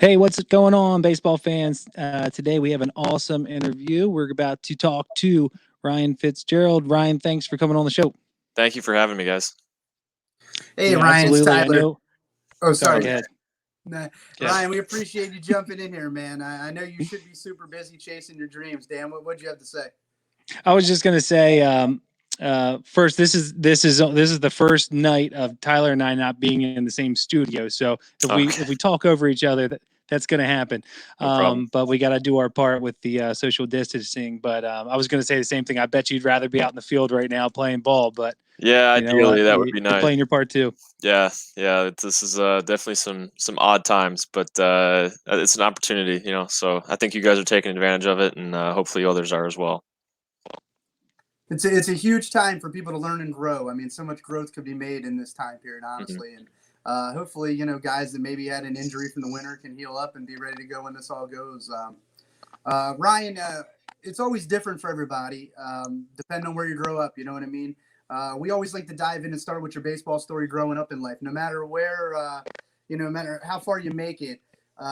Hey, what's going on, baseball fans? Today we have an awesome interview. We're about to talk to Ryan Fitzgerald. Ryan, thanks for coming on the show. Thank you for having me, guys. Hey, Yeah, Ryan, it's absolutely. I Tyler. know. Oh, Sorry, sorry. go ahead. Nah, Go ahead. Ryan, we appreciate you jumping in here, man. I know you should be super busy chasing your dreams. Dan, what'd you have to say? I was just gonna say, first, this is the first night of Tyler and I not being in the same studio. So if we Okay, talk over each other, that's gonna happen. no problem. But we got to do our part with the social distancing. But I was gonna say the same thing. I bet you'd rather be out in the field right now playing ball, but Yeah, you know what? ideally that would be You're nice. playing your part too. Yeah. This is definitely some odd times, but it's an opportunity, So I think you guys are taking advantage of it, and hopefully others are as well. It's a huge time for people to learn and grow. I mean, so much growth could be made in this time period, hmm honestly. And hopefully, guys that maybe had an injury from the winter can heal up and be ready to go when this all goes. Ryan, it's always different for everybody, depending on where you grow up. You know what I mean? We always like to dive in and start with your baseball story growing up in life. No matter where, no matter how far you make it,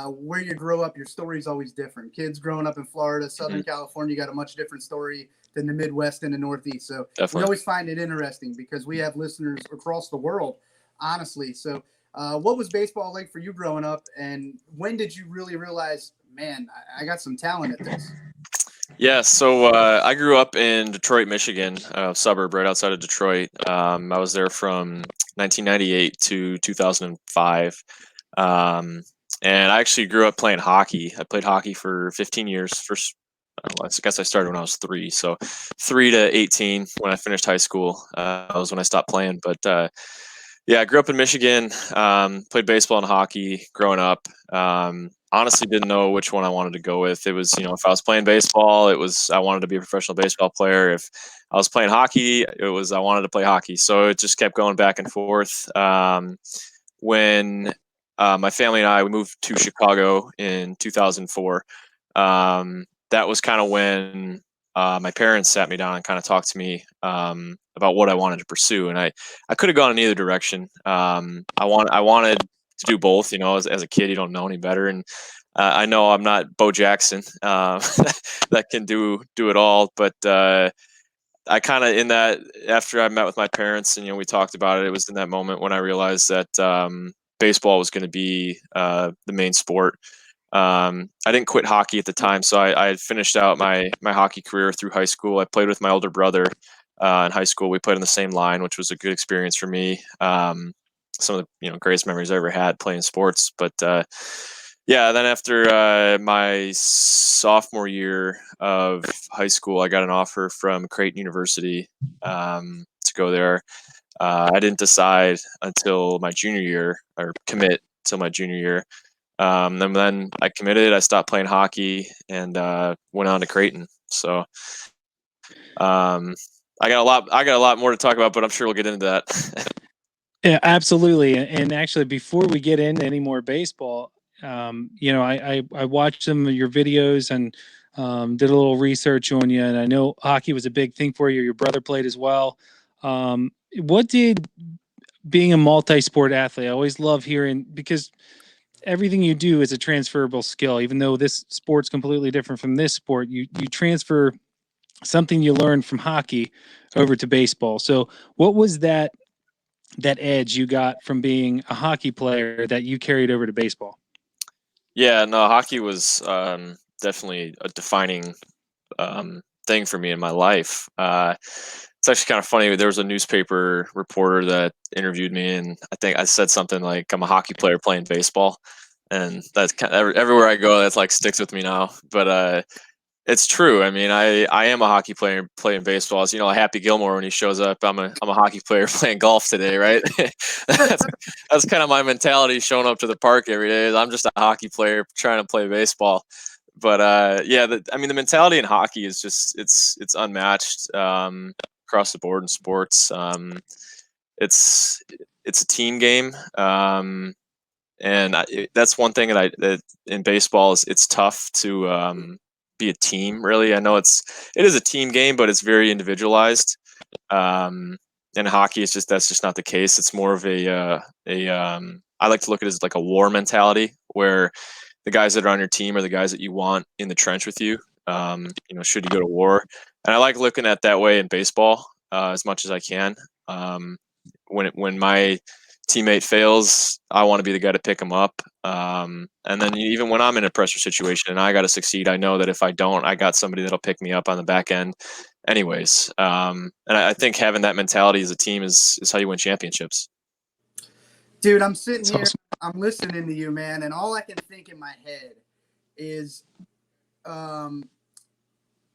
where you grow up, your story is always different. Kids growing up in Florida, hmm Southern California, got a much different story than the Midwest and the Northeast. So we Definitely. always find it interesting because we have listeners across the world, honestly. So what was baseball like for you growing up, and when did you really realize, man, I got some talent at this? Yeah, so I grew up in Detroit, Michigan, a suburb right outside of Detroit. I was there from 1998 to 2005. Um, and I actually grew up playing hockey. I played hockey for 15 years. I guess I started when I was three. So 3 to 18 when I finished high school, was when I stopped playing. But yeah, I grew up in Michigan, played baseball and hockey growing up. Honestly, didn't know which one I wanted to go with. It was, if I was playing baseball, it was I wanted to be a professional baseball player. If I was playing hockey, it was I wanted to play hockey. So it just kept going back and forth. When my family and I we moved to Chicago in 2004, that was kind of when my parents sat me down and kind of talked to me about what I wanted to pursue, and I could have gone in either direction. I wanted to do both. As a kid, you don't know any better, and I know I'm not Bo Jackson that can do it all, but I kind of in that after I met with my parents and we talked about it. It was in that moment when I realized that baseball was going to be the main sport. I didn't quit hockey at the time, so I had finished out my hockey career through high school. I played with my older brother in high school. We played on the same line, which was a good experience for me. Some of the greatest memories I ever had playing sports. But yeah, then after my sophomore year of high school, I got an offer from Creighton University to go there. I didn't decide until my junior year, or commit till my junior year. And then I committed. I stopped playing hockey and went on to Creighton. So I got a lot. I got a lot more to talk about, but I'm sure we'll get into that. Yeah, absolutely. And actually, before we get into any more baseball, I watched some of your videos and did a little research on you. And I know hockey was a big thing for you. Your brother played as well. What did being a multi-sport athlete? I always love hearing because everything you do is a transferable skill. Even though this sport's completely different from this sport, you transfer something you learned from hockey over to baseball. So, what was that edge you got from being a hockey player that you carried over to baseball? Yeah, no, hockey was definitely a defining thing for me in my life. It's actually kind of funny. There was a newspaper reporter that interviewed me, and I think I said something like, "I'm a hockey player playing baseball," and that's kind of everywhere I go. That's like sticks with me now. But it's true. I mean, I am a hockey player playing baseball. It's, Happy Gilmore when he shows up. I'm a hockey player playing golf today, right? that's that's kind of my mentality showing up to the park every day. Is I'm just a hockey player trying to play baseball. But yeah, I mean, the mentality in hockey is just it's unmatched across the board in sports. It's it's a team game, and that's one thing that in baseball is it's tough to be a team. Really, I know it is a team game, but it's very individualized. In hockey, that's just not the case. It's more of a I like to look at it as like a war mentality where the guys that are on your team are the guys that you want in the trench with you. Should you go to war, and I like looking at that way in baseball as much as I can. When my teammate fails, I want to be the guy to pick him up. And then even when I'm in a pressure situation and I got to succeed, I know that if I don't, I got somebody that'll pick me up on the back end anyways. And I think having that mentality as a team is how you win championships. Dude, I'm sitting That's here, awesome. I'm listening to you, man, and all I can think in my head is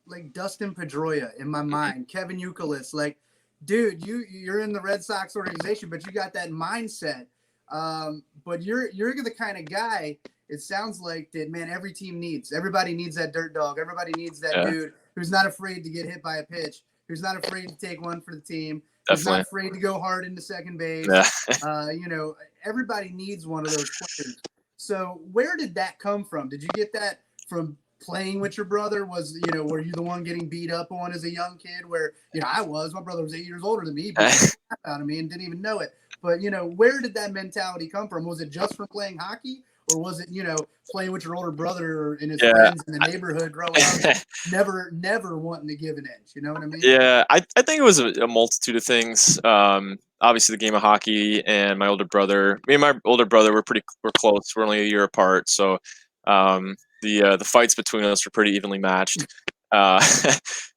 like Dustin Pedroia in my mind, Kevin Youkilis, like, dude, you're in the Red Sox organization, but you got that mindset. But you're the kind of guy, it sounds like, that, man, every team needs. Everybody needs that dirt dog. Everybody needs that dude who's not afraid to get hit by a pitch, who's not afraid to take one for the team, who's not afraid to go hard into second base. Everybody needs one of those players. So where did that come from? Did you get that from playing with your brother? Were you the one getting beat up on as a young kid? Where, my brother was 8 years older than me, beat the crap out of me and didn't even know it. But, where did that mentality come from? Was it just from playing hockey? Or was it, playing with your older brother and his friends in the neighborhood growing up, never wanting to give an inch? You know what I mean? Yeah, I think it was a multitude of things. Obviously, the game of hockey and my older brother. Me and my older brother we're close. We're only a year apart, so the fights between us were pretty evenly matched.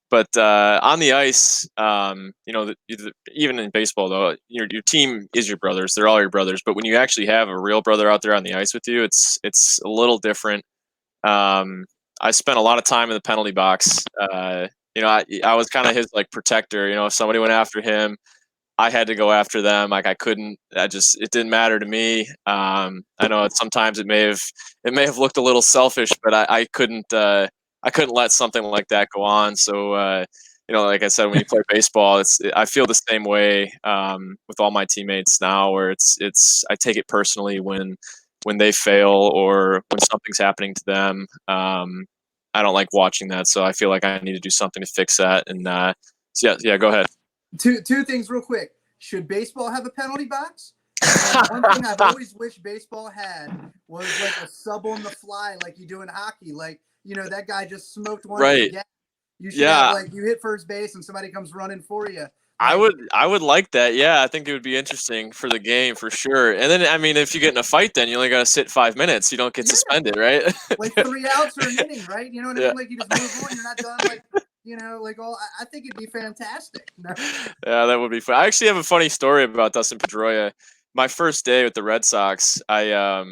But on the ice, even in baseball, though, your team is your brothers. They're all your brothers. But when you actually have a real brother out there on the ice with you, it's a little different. I spent a lot of time in the penalty box. I was kind of his like protector. If somebody went after him, I had to go after them. Like I couldn't. It didn't matter to me. I know sometimes it may have looked a little selfish, but I couldn't. I couldn't let something like that go on. So, like I said, when you play baseball, I feel the same way with all my teammates now, where I take it personally when they fail or when something's happening to them. I don't like watching that, so I feel like I need to do something to fix that. And go ahead. Two things real quick. Should baseball have a penalty box? And one thing I've always wished baseball had was like a sub on the fly like you do in hockey. Like, that guy just smoked one. Right. You should have, like, you hit first base and somebody comes running for you. Like, I would like that. Yeah, I think it would be interesting for the game for sure. And then, I mean, if you get in a fight, then you only got to sit 5 minutes. You don't get suspended, right? Like 3 outs or an inning, right? You know what I mean? Like you just move on. You're not done. Like, I think it'd be fantastic. Yeah, that would be fun. I actually have a funny story about Dustin Pedroia. My first day with the Red Sox, I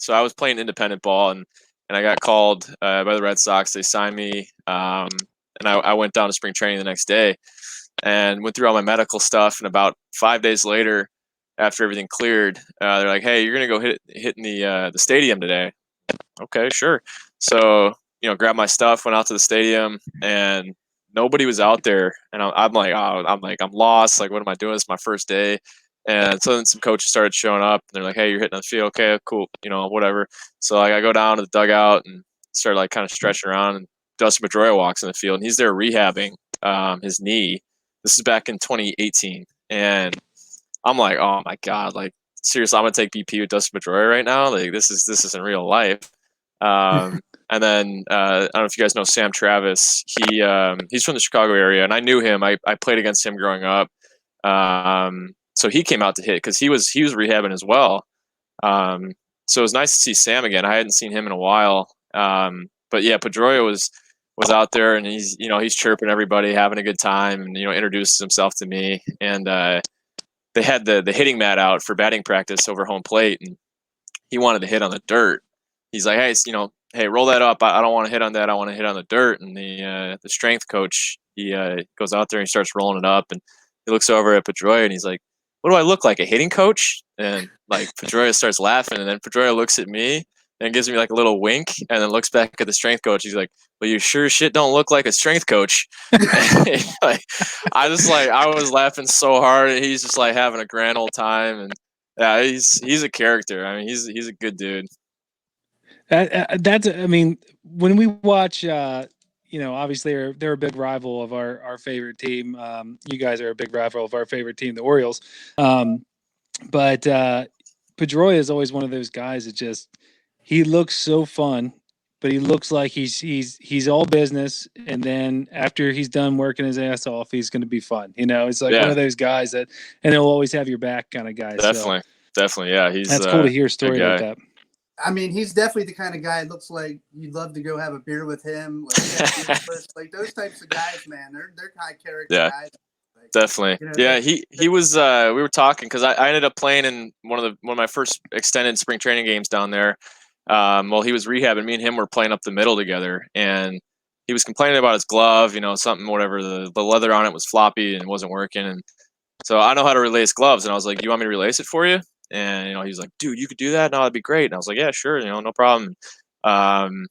was playing independent ball and I got called by the Red Sox. They signed me, and I went down to spring training the next day and went through all my medical stuff. And about 5 days later, after everything cleared, they're like, "Hey, you're gonna go hit in the stadium today." Okay, sure. So grabbed my stuff, went out to the stadium, and nobody was out there. And I'm like, I'm lost. Like, what am I doing? It's my first day. And so then some coaches started showing up, and they're like, "Hey, you're hitting on the field. Okay, cool. Whatever." So like, I go down to the dugout and start like kind of stretching around, and Dustin Pedroia walks in the field, and he's there rehabbing his knee. This is back in 2018, and I'm like, "Oh my god! Like, seriously, I'm gonna take BP with Dustin Pedroia right now. Like, this isn't real life." And then I don't know if you guys know Sam Travis. He's from the Chicago area, and I knew him. I played against him growing up. So he came out to hit because he was rehabbing as well. So it was nice to see Sam again. I hadn't seen him in a while. But yeah, Pedroia was out there, and he's chirping everybody, having a good time, and introduces himself to me. And they had the hitting mat out for batting practice over home plate, and he wanted to hit on the dirt. He's like, hey, roll that up. I don't want to hit on that. I want to hit on the dirt. And the strength coach, he goes out there and he starts rolling it up, and he looks over at Pedroia and he's like, "What do I look like, a hitting coach?" And like Pedroia starts laughing, and then Pedroia looks at me and gives me like a little wink, and then looks back at the strength coach. He's like, "Well, you sure shit don't look like a strength coach." Like, I was laughing so hard, and he's just like having a grand old time. And yeah, he's a character. I mean, he's a good dude. That's, I mean, when we watch, obviously they're a big rival of our favorite team. You guys are a big rival of our favorite team, the Orioles. But Pedroia is always one of those guys that just, he looks so fun, but he looks like he's all business. And then after he's done working his ass off, he's going to be fun. You know, it's like one of those guys that, and he'll always have your back kind of guy. Definitely. So Definitely. Yeah. He's that's cool to hear a story like that. I mean, he's definitely the kind of guy. It looks like you'd love to go have a beer with him. Like those types of guys, man. They're high character guys. Like, definitely. You know, yeah. He was. We were talking because I ended up playing in one of my first extended spring training games down there. While he was rehabbing, me and him were playing up the middle together, and he was complaining about his glove. You know, something whatever the leather on it was floppy and wasn't working, and so I know how to relace gloves, and I was like, "You want me to relace it for you?" And he was like, "Dude, you could do that? No, that'd be great." And I was like, "Yeah, sure. No problem." Um,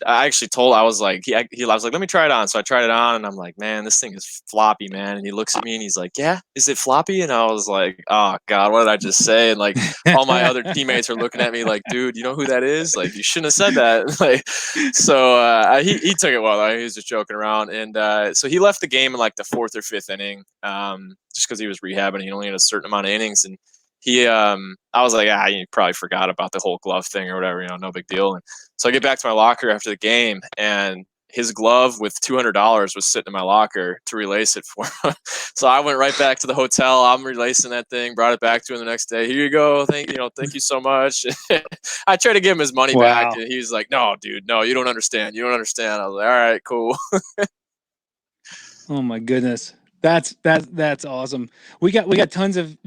I actually told. I was like, I was like, "Let me try it on." So I tried it on, and I'm like, "Man, this thing is floppy, man." And he looks at me, and he's like, "Yeah, is it floppy?" And I was like, "Oh God, what did I just say?" And like all my other teammates are looking at me like, "Dude, you know who that is? Like, you shouldn't have said that." Like, so he took it well. He was just joking around, and so he left the game in like the 4th or 5th inning, just because he was rehabbing. He only had a certain amount of innings, and I was like, you probably forgot about the whole glove thing or whatever. No big deal. And so I get back to my locker after the game, and his glove with $200 was sitting in my locker to relace it for him. So I went right back to the hotel. I'm relacing that thing, brought it back to him the next day. Here you go. Thank you so much. I tried to give him his money back, and he was like, "No, dude, no, you don't understand. You don't understand." I was like, "All right, cool." Oh my goodness. That's awesome. We got tons of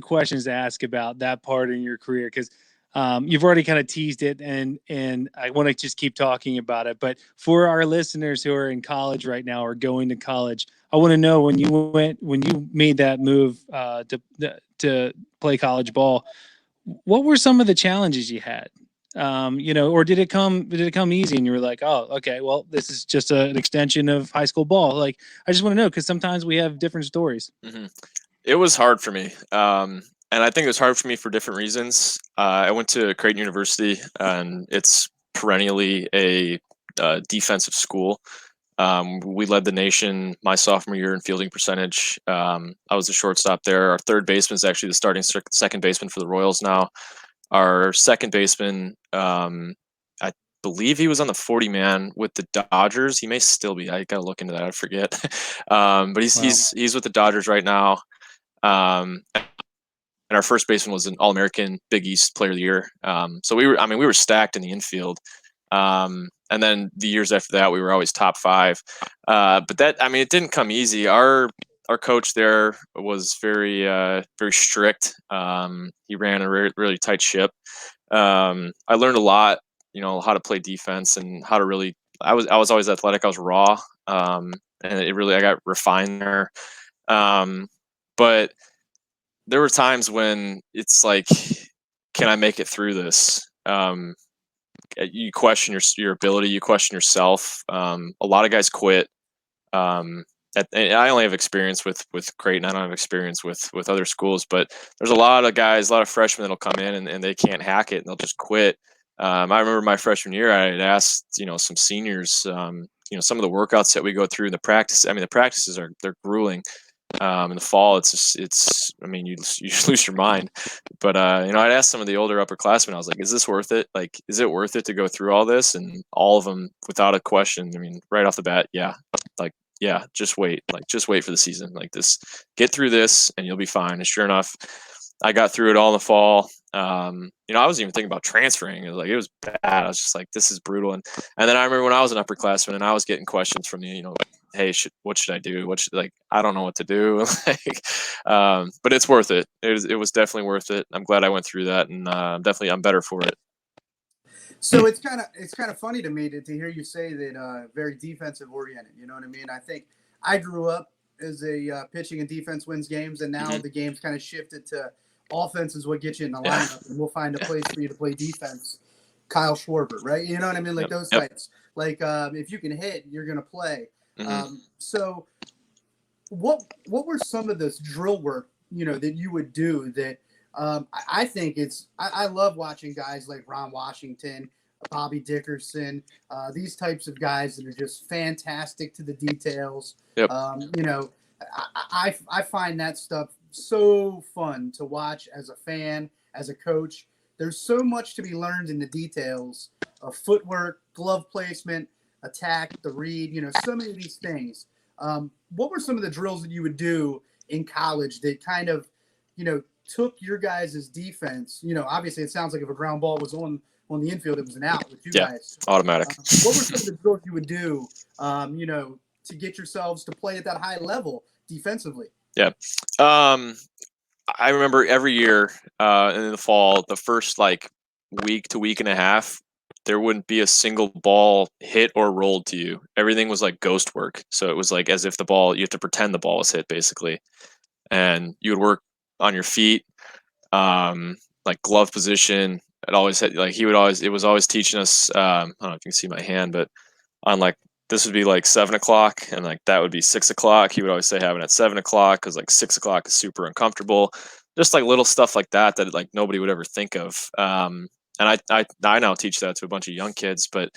questions to ask about that part in your career, because you've already kind of teased it, and I want to just keep talking about it. But for our listeners who are in college right now or going to college, I want to know when you made that move to play college ball, what were some of the challenges you had? Or did it come easy and you were like, oh, okay, well, this is just an extension of high school ball? Like, I just want to know, because sometimes we have different stories. Mm-hmm. It was hard for me. And I think it was hard for me for different reasons. I went to Creighton University, and it's perennially a defensive school. We led the nation my sophomore year in fielding percentage. I was the shortstop there. Our third baseman is actually the starting second baseman for the Royals now. Our second baseman, I believe he was on the 40 man with the Dodgers. He may still be. I gotta look into that. I forget. But he's with the Dodgers right now. And our first baseman was an All-American Big East Player of the Year. So we were stacked in the infield. And then the years after that, we were always top 5. But it didn't come easy. Our coach there was very very strict. He ran a really tight ship. I learned a lot, how to play defense and how to really. I was always athletic. I was raw, and I got refined there. But there were times when it's like, can I make it through this? You question your ability, you question yourself. A lot of guys quit. And I only have experience with Creighton. I don't have experience with other schools, but there's a lot of guys, a lot of freshmen that'll come in and they can't hack it and they'll just quit. I remember my freshman year, I had asked, some seniors, some of the workouts that we go through, the practice. The practices they're grueling. In the fall, you just lose your mind. But I'd ask some of the older upperclassmen. I was like, "Is this worth it? Like, is it worth it to go through all this?" And all of them, without a question, right off the bat, yeah, like, yeah, just wait, for the season, like this, get through this, and you'll be fine. And sure enough, I got through it all in the fall. I wasn't even thinking about transferring. It was bad. I was just like, this is brutal. And then I remember when I was an upperclassman and I was getting questions from the, hey, what should I do? I don't know what to do. But it's worth it. It was definitely worth it. I'm glad I went through that, and I'm better for it. So it's kind of funny to me to hear you say that very defensive oriented. You know what I mean? I think I grew up as a pitching and defense wins games, and now the game's kind of shifted to offense is what gets you in the lineup, and we'll find a place for you to play defense. Kyle Schwarber, right? You know what I mean? Like those types. Like if you can hit, you're gonna play. So what were some of this drill work, that you would do that I think I love watching guys like Ron Washington, Bobby Dickerson, these types of guys that are just fantastic to the details. I find that stuff so fun to watch as a fan, as a coach. there's so much to be learned in the details of footwork, glove placement, attack, the read, so many of these things. What were some of the drills that you would do in college that kind of, took your guys' defense? Obviously it sounds like if a ground ball was on the infield, it was an out with you guys. Automatic. What were some of the drills you would do, to get yourselves to play at that high level defensively? Yeah. I remember every year in the fall, the first week to week and a half, there wouldn't be a single ball hit or rolled to you. Everything was like ghost work. So it was like as if you have to pretend the ball was hit basically. And you would work on your feet, like glove position. It was always teaching us, I don't know if you can see my hand, but on this would be 7:00 and that would be 6:00. He would always say having it at 7:00 because 6:00 is super uncomfortable. Just little stuff like that nobody would ever think of. And I now teach that to a bunch of young kids, but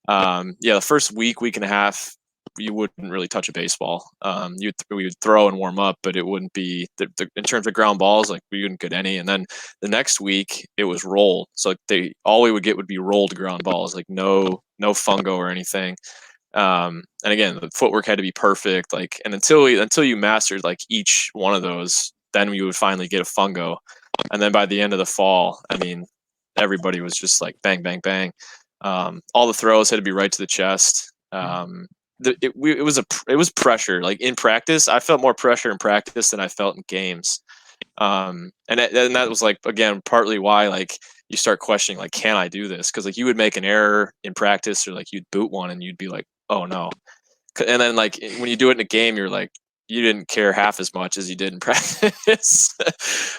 the first week and a half, you wouldn't really touch a baseball. We would throw and warm up, but it wouldn't be in terms of ground balls, we wouldn't get any. And then the next week it was roll. So all we would get would be rolled ground balls, no fungo or anything. And again, the footwork had to be perfect. And until you mastered each one of those, then you would finally get a fungo. And then by the end of the fall, I mean, everybody was just bang, bang, bang. All the throws had to be right to the chest. It was pressure. In practice, I felt more pressure in practice than I felt in games. And that was again partly why you start questioning can I do this? Because you would make an error in practice or you'd boot one and you'd be oh no. And then when you do it in a game, you're you didn't care half as much as you did in practice.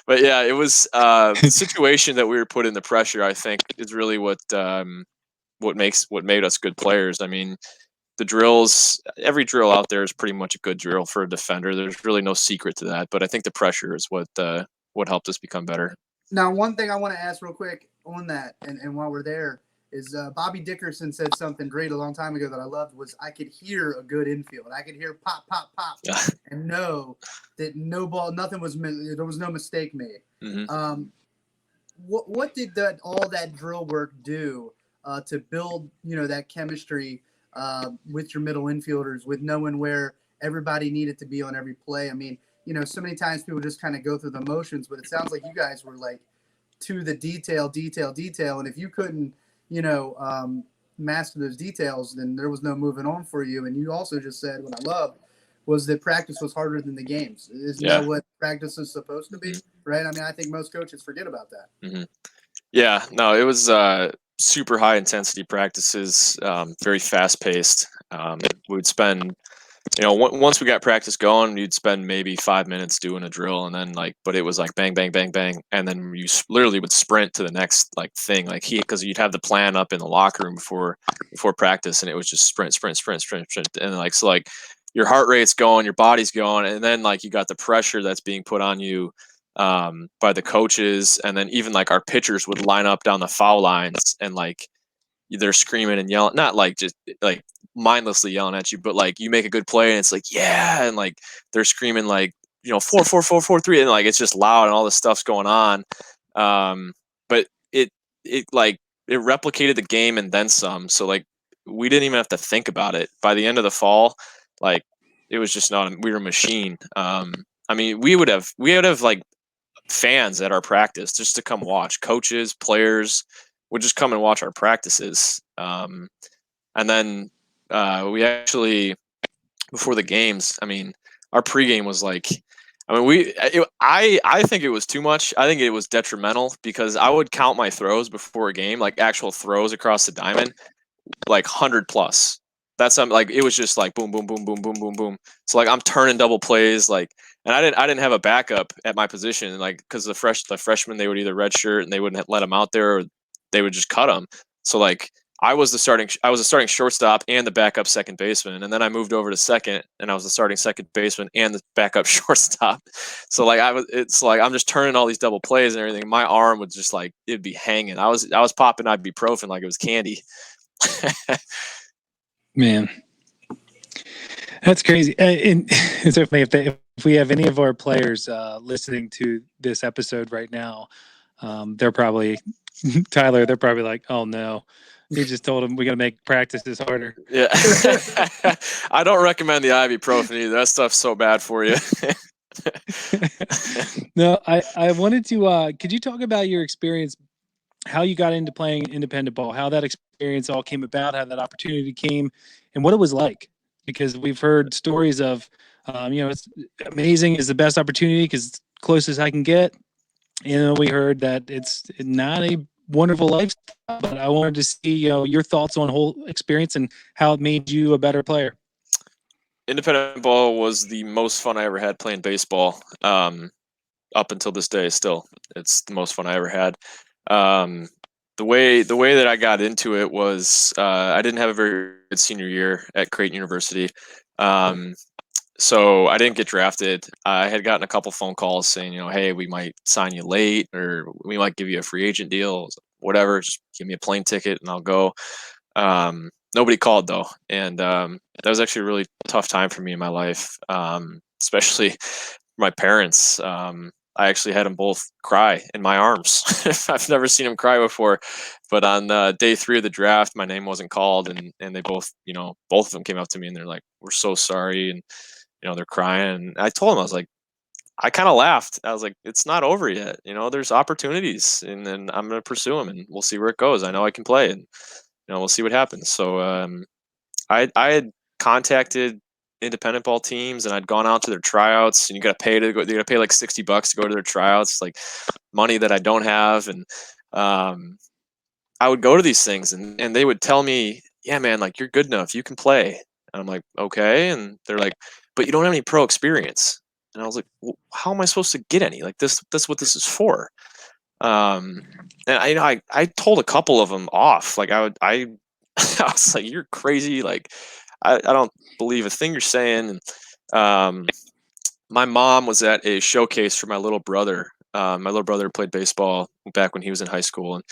But yeah, it was the situation that we were put in, the pressure, I think, is really what made us good players. I mean, the drills, every drill out there is pretty much a good drill for a defender. There's really no secret to that, but I think the pressure is what helped us become better. Now, one thing I want to ask real quick on that, and while we're there, is Bobby Dickerson said something great a long time ago that I loved, was I could hear a good infield. I could hear pop, pop, pop, and know that there was no mistake made. Mm-hmm. What did all that drill work do to build, that chemistry with your middle infielders, with knowing where everybody needed to be on every play? I mean, so many times people just kind of go through the motions, but it sounds like you guys were to the detail. And if you couldn't, master those details, then there was no moving on for you. And you also just said, what I loved was that practice was harder than the games. Isn't that what practice is supposed to be? Right. I mean, I think most coaches forget about that. Mm-hmm. Yeah, no, it was super high intensity practices, very fast paced. We would spend, once we got practice going, you'd spend maybe 5 minutes doing a drill, and then but it was bang, bang, bang, bang, and then you literally would sprint to the next thing, because you'd have the plan up in the locker room before practice, and it was just sprint, and so your heart rate's going, your body's going, and then you got the pressure that's being put on you by the coaches, and then even our pitchers would line up down the foul lines, and they're screaming and yelling, not just mindlessly yelling at you, but you make a good play and it's yeah, and they're screaming 4 4 4 4 3, and it's just loud and all this stuff's going on. But it replicated the game and then some. So we didn't even have to think about it. By the end of the fall, it was just we were a machine. I mean, we would have fans at our practice just to come watch. Coaches, players would just come and watch our practices. And then we actually, before the games, I mean, our pregame was I think it was too much. I think it was detrimental because I would count my throws before a game, actual throws across the diamond, 100 plus. That's it was just boom, boom, boom, boom, boom, boom, boom. So I'm turning double plays, and I didn't have a backup at my position, because the freshmen, they would either redshirt and they wouldn't let them out there, or they would just cut them. So I was the starting shortstop and the backup second baseman, and then I moved over to second, and I was the starting second baseman and the backup shortstop. So I'm just turning all these double plays and everything. My arm would just it'd be hanging. I was popping ibuprofen like it was candy. Man, that's crazy. And certainly, if we have any of our players listening to this episode right now, they're probably Tyler, they're probably like, oh no, he just told him we got to make practices harder. Yeah. I don't recommend the ibuprofen either. That stuff's so bad for you. No, I wanted to, could you talk about your experience, how you got into playing independent ball, how that experience all came about, how that opportunity came, and what it was like? Because we've heard stories of, it's amazing is the best opportunity because it's closest I can get. We heard that it's not a wonderful lifestyle, but I wanted to see, your thoughts on the whole experience and how it made you a better player. Independent ball was the most fun I ever had playing baseball. Up until this day, still, it's the most fun I ever had. Um, the way that I got into it was I didn't have a very good senior year at Creighton University. So I didn't get drafted. I had gotten a couple phone calls saying, hey, we might sign you late, or we might give you a free agent deal, whatever. Just give me a plane ticket and I'll go. Nobody called though, and that was actually a really tough time for me in my life, especially my parents. I actually had them both cry in my arms. I've never seen them cry before, but on day 3 of the draft, my name wasn't called, and they both, both of them came up to me and they're like, "We're so sorry," and they're crying. And I told them, I was like, I kind of laughed. I was like, "It's not over yet. There's opportunities, and then I'm gonna pursue them, and we'll see where it goes. I know I can play, and we'll see what happens." So I had contacted independent ball teams, and I'd gone out to their tryouts, and you got to pay to go. You got to pay like $60 to go to their tryouts, like money that I don't have. And I would go to these things, and they would tell me, "Yeah, man, like you're good enough, you can play." And I'm like, "Okay," and they're like, "But you don't have any pro experience." And I was like, well, "How am I supposed to get any? Like this? That's what this is for." Um, and I told a couple of them off. Like I I was like, "You're crazy! Like, I don't believe a thing you're saying." And my mom was at a showcase for my little brother. My little brother played baseball back when he was in high school, and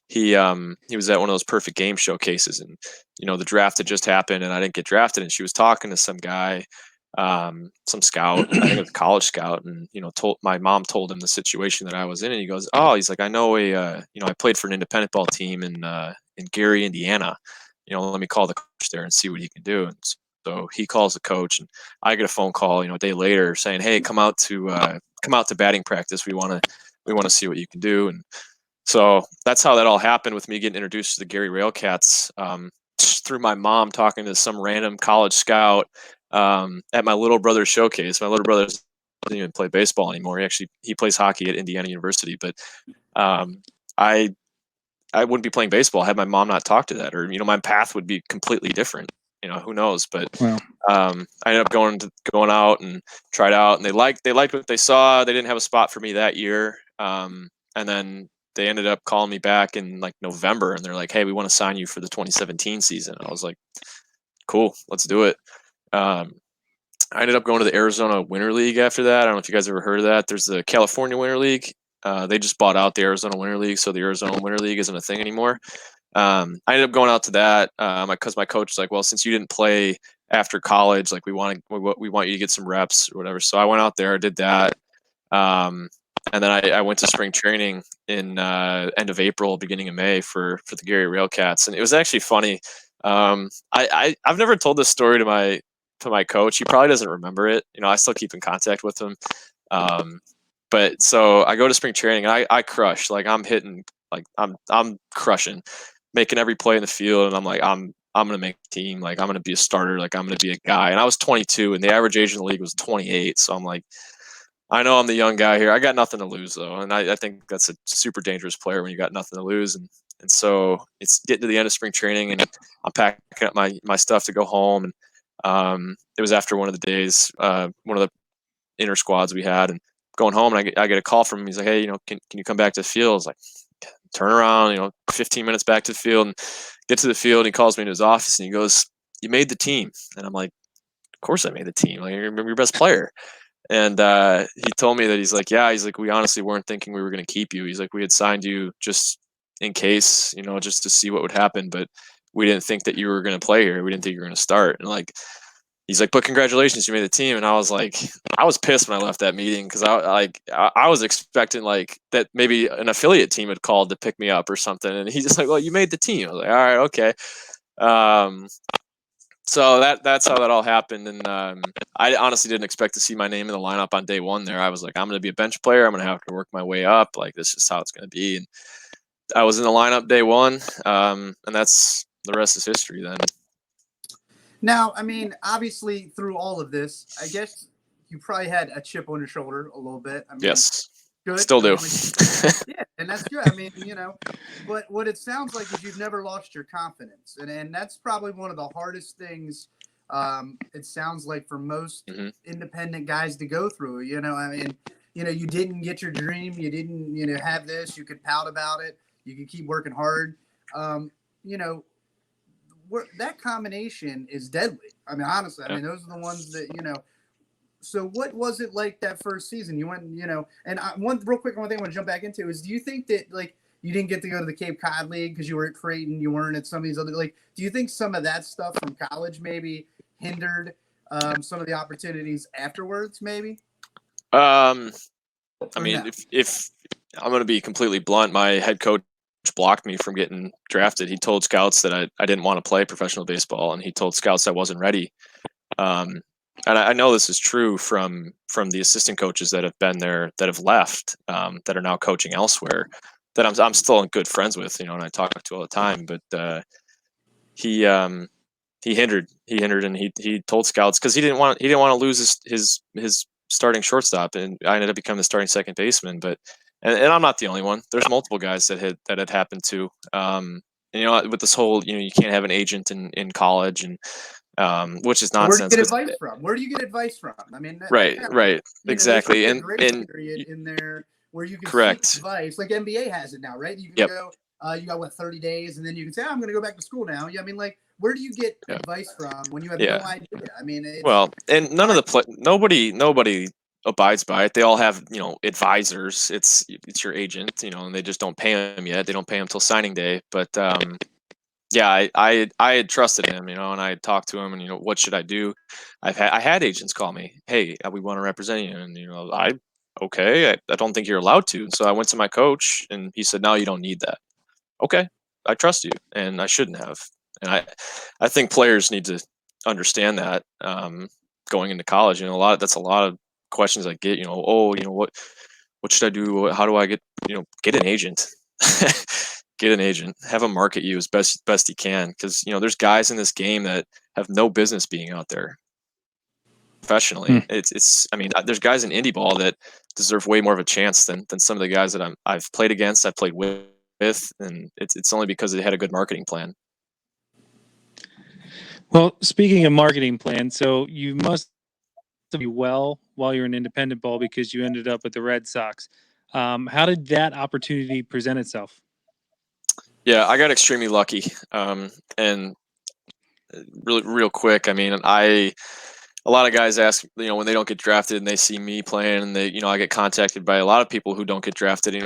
he was at one of those perfect game showcases. And the draft had just happened, and I didn't get drafted. And she was talking to some guy, some scout, I think it was a college scout, and told my mom told him the situation that I was in, and he goes, "Oh, he's like, I know I played for an independent ball team in Gary, Indiana. Let me call the coach there and see what he can do." And so he calls the coach, and I get a phone call, a day later saying, "Hey, come out to batting practice. We want to see what you can do." And so that's how that all happened with me getting introduced to the Gary Railcats, through my mom talking to some random college scout at my little brother's showcase. My little brother doesn't even play baseball anymore. He plays hockey at Indiana University, but I I wouldn't be playing baseball had my mom not talked to that, or my path would be completely different. Who knows? But Wow. I ended up going out and tried out, and they liked what they saw. They didn't have a spot for me that year, and then they ended up calling me back in like November, and they're like, "Hey, we want to sign you for the 2017 season." I was like, "Cool, let's do it." Um, I ended up going to the Arizona Winter League after that. I don't know if you guys ever heard of that. There's the California Winter League. They just bought out the Arizona Winter League, so the Arizona Winter League isn't a thing anymore. I ended up going out to that because my coach was like, "Well, since you didn't play after college, like we want you to get some reps or whatever." So I went out there, did that, um, and then I went to spring training in end of April, beginning of May for the Gary Railcats, and it was actually funny. I've never told this story to my coach. He probably doesn't remember it. I still keep in contact with him. But so I go to spring training, and I crush. Like I'm hitting, like I'm crushing, making every play in the field, and I'm like I'm gonna make a team. Like I'm gonna be a starter. Like I'm gonna be a guy. And I was 22, and the average age in the league was 28. So I'm like, I know I'm the young guy here. I got nothing to lose though, and I think that's a super dangerous player when you got nothing to lose. And so it's getting to the end of spring training, and I'm packing up my stuff to go home. And it was after one of the days, one of the inter squads we had, and going home, and I get a call from him. He's like, "Hey, can you come back to the field?" I was like, turn around, 15 minutes back to the field, and get to the field. And he calls me into his office, and he goes, "You made the team." And I'm like, "Of course I made the team. Like, you're your best player." And he told me that he's like, "Yeah," he's like, "We honestly weren't thinking we were going to keep you." He's like, "We had signed you just in case, just to see what would happen, but we didn't think that you were going to play here. We didn't think you were going to start." And like, he's like, but congratulations, you made the team. And I was like, I was pissed when I left that meeting because I was expecting like that maybe an affiliate team had called to pick me up or something. And he's just like, well, you made the team. I was like, all right, okay. So that's how that all happened. And I honestly didn't expect to see my name in the lineup on day one there. I was like, I'm going to be a bench player. I'm going to have to work my way up. Like, this is how it's going to be. And I was in the lineup day one. And that's the rest is history then. Now, I mean, obviously through all of this, I guess you probably had a chip on your shoulder a little bit. I mean, Yes. good. Still do. Yeah, and that's good. I mean, but what it sounds like is you've never lost your confidence, and that's probably one of the hardest things. It sounds like for most independent guys to go through. I mean, you didn't get your dream, you didn't, have this. You could pout about it. You could keep working hard. That combination is deadly. I mean, honestly, I mean, those are the ones that. So what was it like that first season? You went, and one thing I want to jump back into is, do you think that like you didn't get to go to the Cape Cod League because you were at Creighton, you weren't at some of these other, like, do you think some of that stuff from college maybe hindered some of the opportunities afterwards, maybe? I mean, no? if I'm going to be completely blunt, my head coach blocked me from getting drafted. He told scouts that I didn't want to play professional baseball, and he told scouts I wasn't ready. And I know this is true from the assistant coaches that have been there, that have left, that are now coaching elsewhere, that I'm still good friends with, and I talk to all the time. But he hindered, and he told scouts because he didn't want to lose his starting shortstop, and I ended up becoming the starting second baseman. But and I'm not the only one. There's multiple guys that had happened to. And with this whole, you can't have an agent in college, and which is nonsense. Where do you get advice from? I mean, right, exactly. And period in there where you can seek advice, like NBA has it now, right? You can go. You got 30 days, and then you can say, I'm going to go back to school now. Yeah, I mean, like, where do you get advice from when you have no idea? I mean, and none of the nobody abides by it. They all have advisors. It's your agent, and they just don't pay him yet. They don't pay him till signing day, but. Yeah, I had trusted him, and I had talked to him, and what should I do? I had agents call me, hey, we want to represent you, and I don't think you're allowed to. So I went to my coach, and he said, no, you don't need that. Okay, I trust you, and I shouldn't have. And I think players need to understand that going into college. That's a lot of questions I get. What should I do? How do I get an agent? Get an agent, have him market you as best he can, because there's guys in this game that have no business being out there professionally. It's I mean, there's guys in indie ball that deserve way more of a chance than some of the guys that I've played against, I've played with, and it's only because they had a good marketing plan. Well, speaking of marketing plan, so you must do well while you're in independent ball because you ended up with the Red Sox. How did that opportunity present itself? Yeah, I got extremely lucky. And really, real quick, I mean, a lot of guys ask, when they don't get drafted and they see me playing, and they, I get contacted by a lot of people who don't get drafted,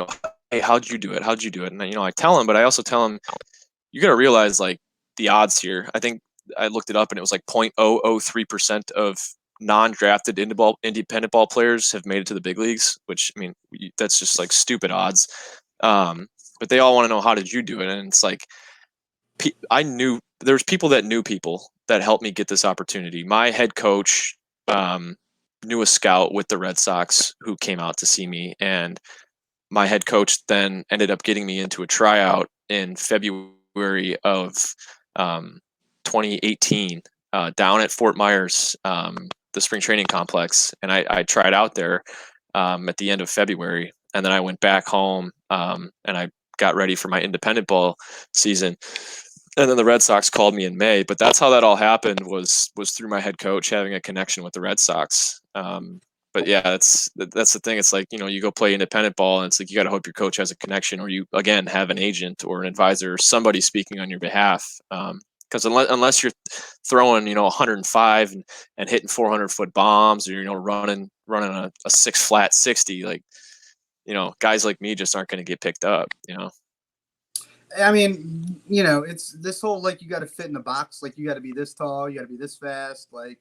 hey, how'd you do it? How'd you do it? And, I tell them, but I also tell them, you got to realize like the odds here. I think I looked it up, and it was like 0.003% of non-drafted independent ball players have made it to the big leagues, which, I mean, that's just like stupid odds. But they all want to know, how did you do it? And it's like, I knew there's people that knew people that helped me get this opportunity. My head coach knew a scout with the Red Sox who came out to see me, and my head coach then ended up getting me into a tryout in February of 2018 down at Fort Myers, the spring training complex, and I tried out there at the end of February, and then I went back home and I got ready for my independent ball season. And then the Red Sox called me in May, but that's how that all happened, was through my head coach having a connection with the Red Sox. But yeah, that's the thing. It's like, you go play independent ball, and it's like, you got to hope your coach has a connection, or you, again, have an agent or an advisor, or somebody speaking on your behalf. Because unless you're throwing, 105 and hitting 400-foot bombs, or, running a 6-flat 60, like, guys like me just aren't going to get picked up, I mean, it's this whole, like, you got to fit in the box. Like, you got to be this tall, you got to be this fast. Like,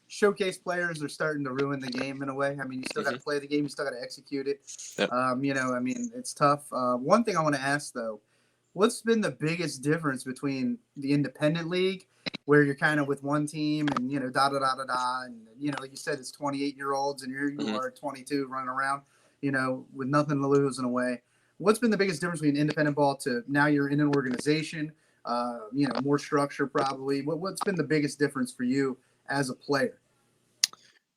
showcase players are starting to ruin the game in a way. I mean, you still got to play the game, you still got to execute it. Yep. You know, I mean, it's tough. One thing I want to ask though, what's been the biggest difference between the independent league, where you're kind of with one team and, you know, and, you know, like you said, it's 28-year-olds and here you are 22 running around, you know, with nothing to lose in a way. What's been the biggest difference between independent ball to now you're in an organization, you know, more structure probably? What's been the biggest difference for you as a player?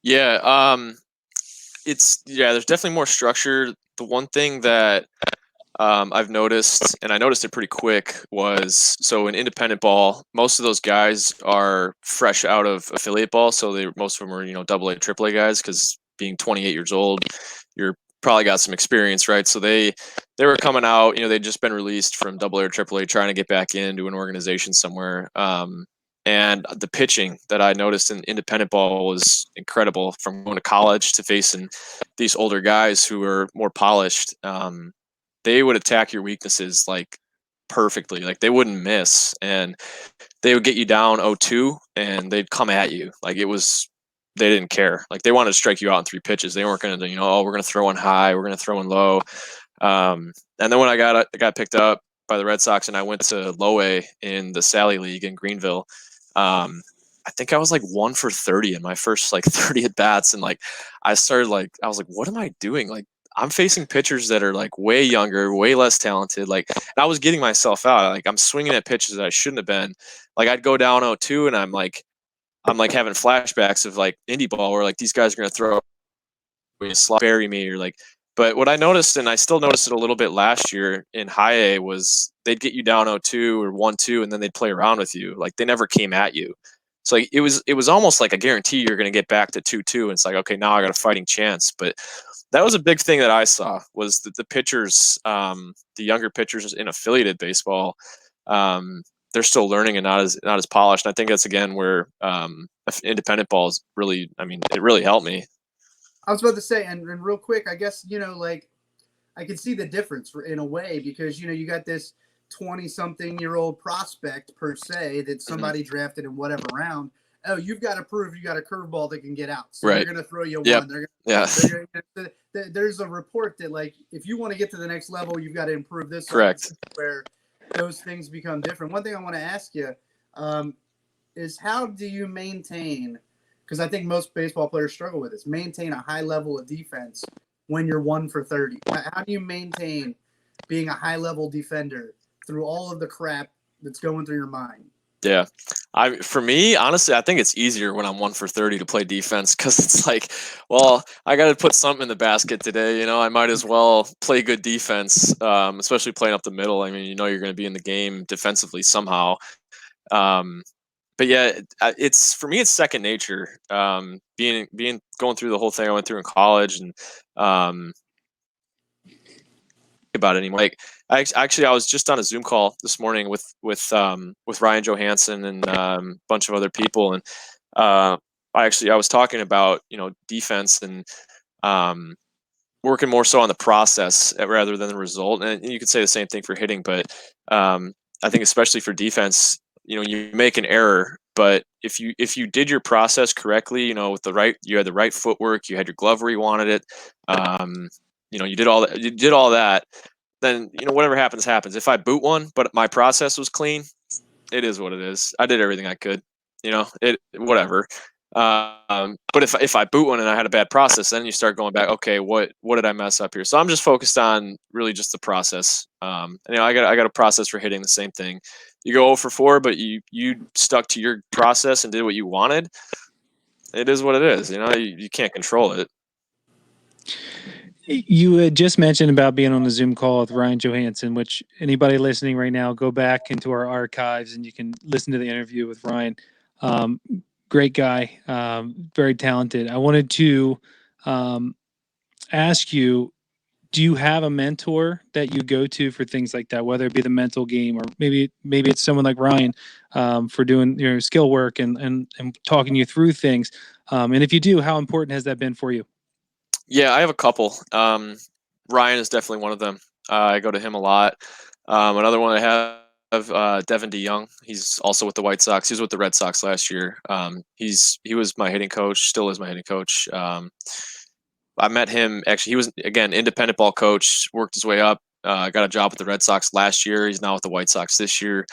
Yeah, there's definitely more structure. The one thing that I've noticed, and I noticed it pretty quick, was so in independent ball, most of those guys are fresh out of affiliate ball. So most of them are, you know, AA, AAA guys, because being 28 years old, you're probably got some experience, right? So they were coming out, you know, they'd just been released from AA or AAA, trying to get back into an organization somewhere. And the pitching that I noticed in independent ball was incredible, from going to college to facing these older guys who are more polished. They would attack your weaknesses like perfectly. Like they wouldn't miss, and they would get you down 0-2 and they'd come at you. Like they didn't care. Like they wanted to strike you out in 3 pitches. They weren't going to, you know, oh, we're going to throw in high, we're going to throw in low. And then when I got picked up by the Red Sox and I went to low A in the Sally League in Greenville, I think I was like 1 for 30 in my first like 30 at bats. And like, I was like, what am I doing? Like, I'm facing pitchers that are like way younger, way less talented. Like, and I was getting myself out. Like, I'm swinging at pitches that I shouldn't have been. Like, I'd go down 0-2 and I'm like having flashbacks of like indie ball where like these guys are going to throw me, bury me, or like. But what I noticed, and I still noticed it a little bit last year in high A, was they'd get you down 0-2 or 1-2, and then they'd play around with you. Like they never came at you. So like, it was almost like a guarantee you're going to get back to 2-2. And it's like, okay, now I got a fighting chance. But that was a big thing that I saw, was that the pitchers, the younger pitchers in affiliated baseball, they're still learning and not as polished. And I think that's again where independent ball is really, I mean, it really helped me. I was about to say, and real quick, I guess, you know, like I can see the difference in a way, because, you know, you got this 20-something-year-old prospect per se that somebody drafted in whatever round. Oh, you've got to prove you got a curveball that can get out. So Right. they're going to throw you Yep. one. There's a report that, like, if you want to get to the next level, you've got to improve this. Correct. Where those things become different. One thing I want to ask you is, how do you maintain, because I think most baseball players struggle with this, maintain a high level of defense when you're 1 for 30? How do you maintain being a high-level defender through all of the crap that's going through your mind? Yeah. For me, honestly, I think it's easier when I'm 1 for 30 to play defense, because it's like, well, I got to put something in the basket today. You know, I might as well play good defense, especially playing up the middle. I mean, you know, you're going to be in the game defensively somehow. But yeah, it's, for me, it's second nature. Being going through the whole thing I went through in college, and about it anymore. Like, I was just on a Zoom call this morning with Ryan Johansson and a bunch of other people, and I was talking about, you know, defense and working more so on the process rather than the result. And you could say the same thing for hitting, but I think especially for defense, you know, you make an error, but if you did your process correctly, you know, you had the right footwork, you had your glove where you wanted it, you know, you did all that, then, you know, whatever happens. If I boot one, but my process was clean, it is what it is. I did everything I could, you know, whatever. But if I boot one and I had a bad process, then you start going back, okay, what did I mess up here? So I'm just focused on really just the process. You know, I got a process for hitting, the same thing. You go 0 for 4, but you stuck to your process and did what you wanted. It is what it is. You know, you can't control it. You had just mentioned about being on the Zoom call with Ryan Johansson, which anybody listening right now, go back into our archives and you can listen to the interview with Ryan. Great guy, very talented. I wanted to ask you, do you have a mentor that you go to for things like that, whether it be the mental game, or maybe it's someone like Ryan for doing your skill work and talking you through things? And if you do, how important has that been for you? Yeah, I have a couple. Ryan is definitely one of them. I go to him a lot. Another one I have Devin DeYoung. He's also with the White Sox. He was with the Red Sox last year. He was my hitting coach, still is my hitting coach. I met him actually. He was again independent ball coach, worked his way up. Got a job with the Red Sox last year. He's now with the White Sox this year.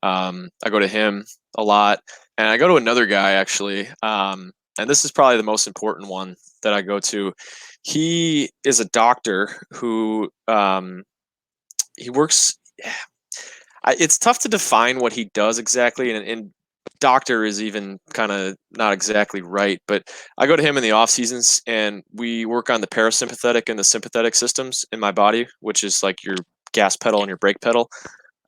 I go to him a lot, and I go to another guy actually. And this is probably the most important one that I go to. He is a doctor who he works. It's tough to define what he does exactly, and doctor is even kind of not exactly right. But I go to him in the off seasons, and we work on the parasympathetic and the sympathetic systems in my body, which is like your gas pedal and your brake pedal.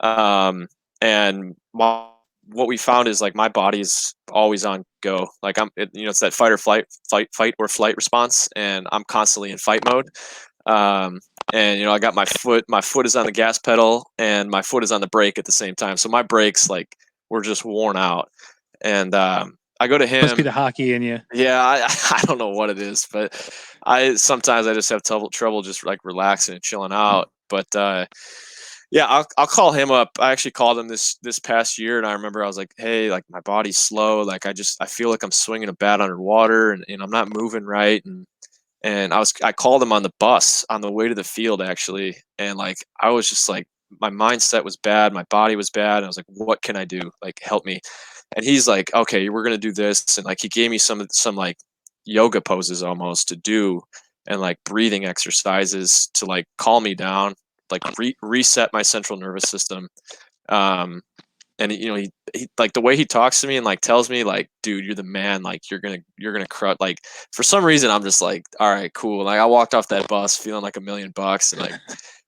And what we found is like my body's always on go. Like it's that fight or fight or flight response, and I'm constantly in fight mode. And I got my foot is on the gas pedal and my foot is on the brake at the same time. So my brakes like were just worn out. And I go to him. Must be the hockey in you. Yeah, I don't know what it is, but sometimes I just have trouble just like relaxing and chilling out. But yeah, I'll call him up. I actually called him this past year, and I remember I was like, hey, like my body's slow, like I feel like I'm swinging a bat underwater, and I'm not moving right, and I called him on the bus on the way to the field actually, and like I was just like my mindset was bad, my body was bad, and I was like, what can I do? Like help me. And he's like, okay, we're gonna do this, and like he gave me some like yoga poses almost to do, and like breathing exercises to like calm me down, like reset my central nervous system. And he like the way he talks to me and like tells me like, dude, you're the man, like you're gonna crush. Like for some reason I'm just like, all right, cool. Like I walked off that bus feeling like $1,000,000, and like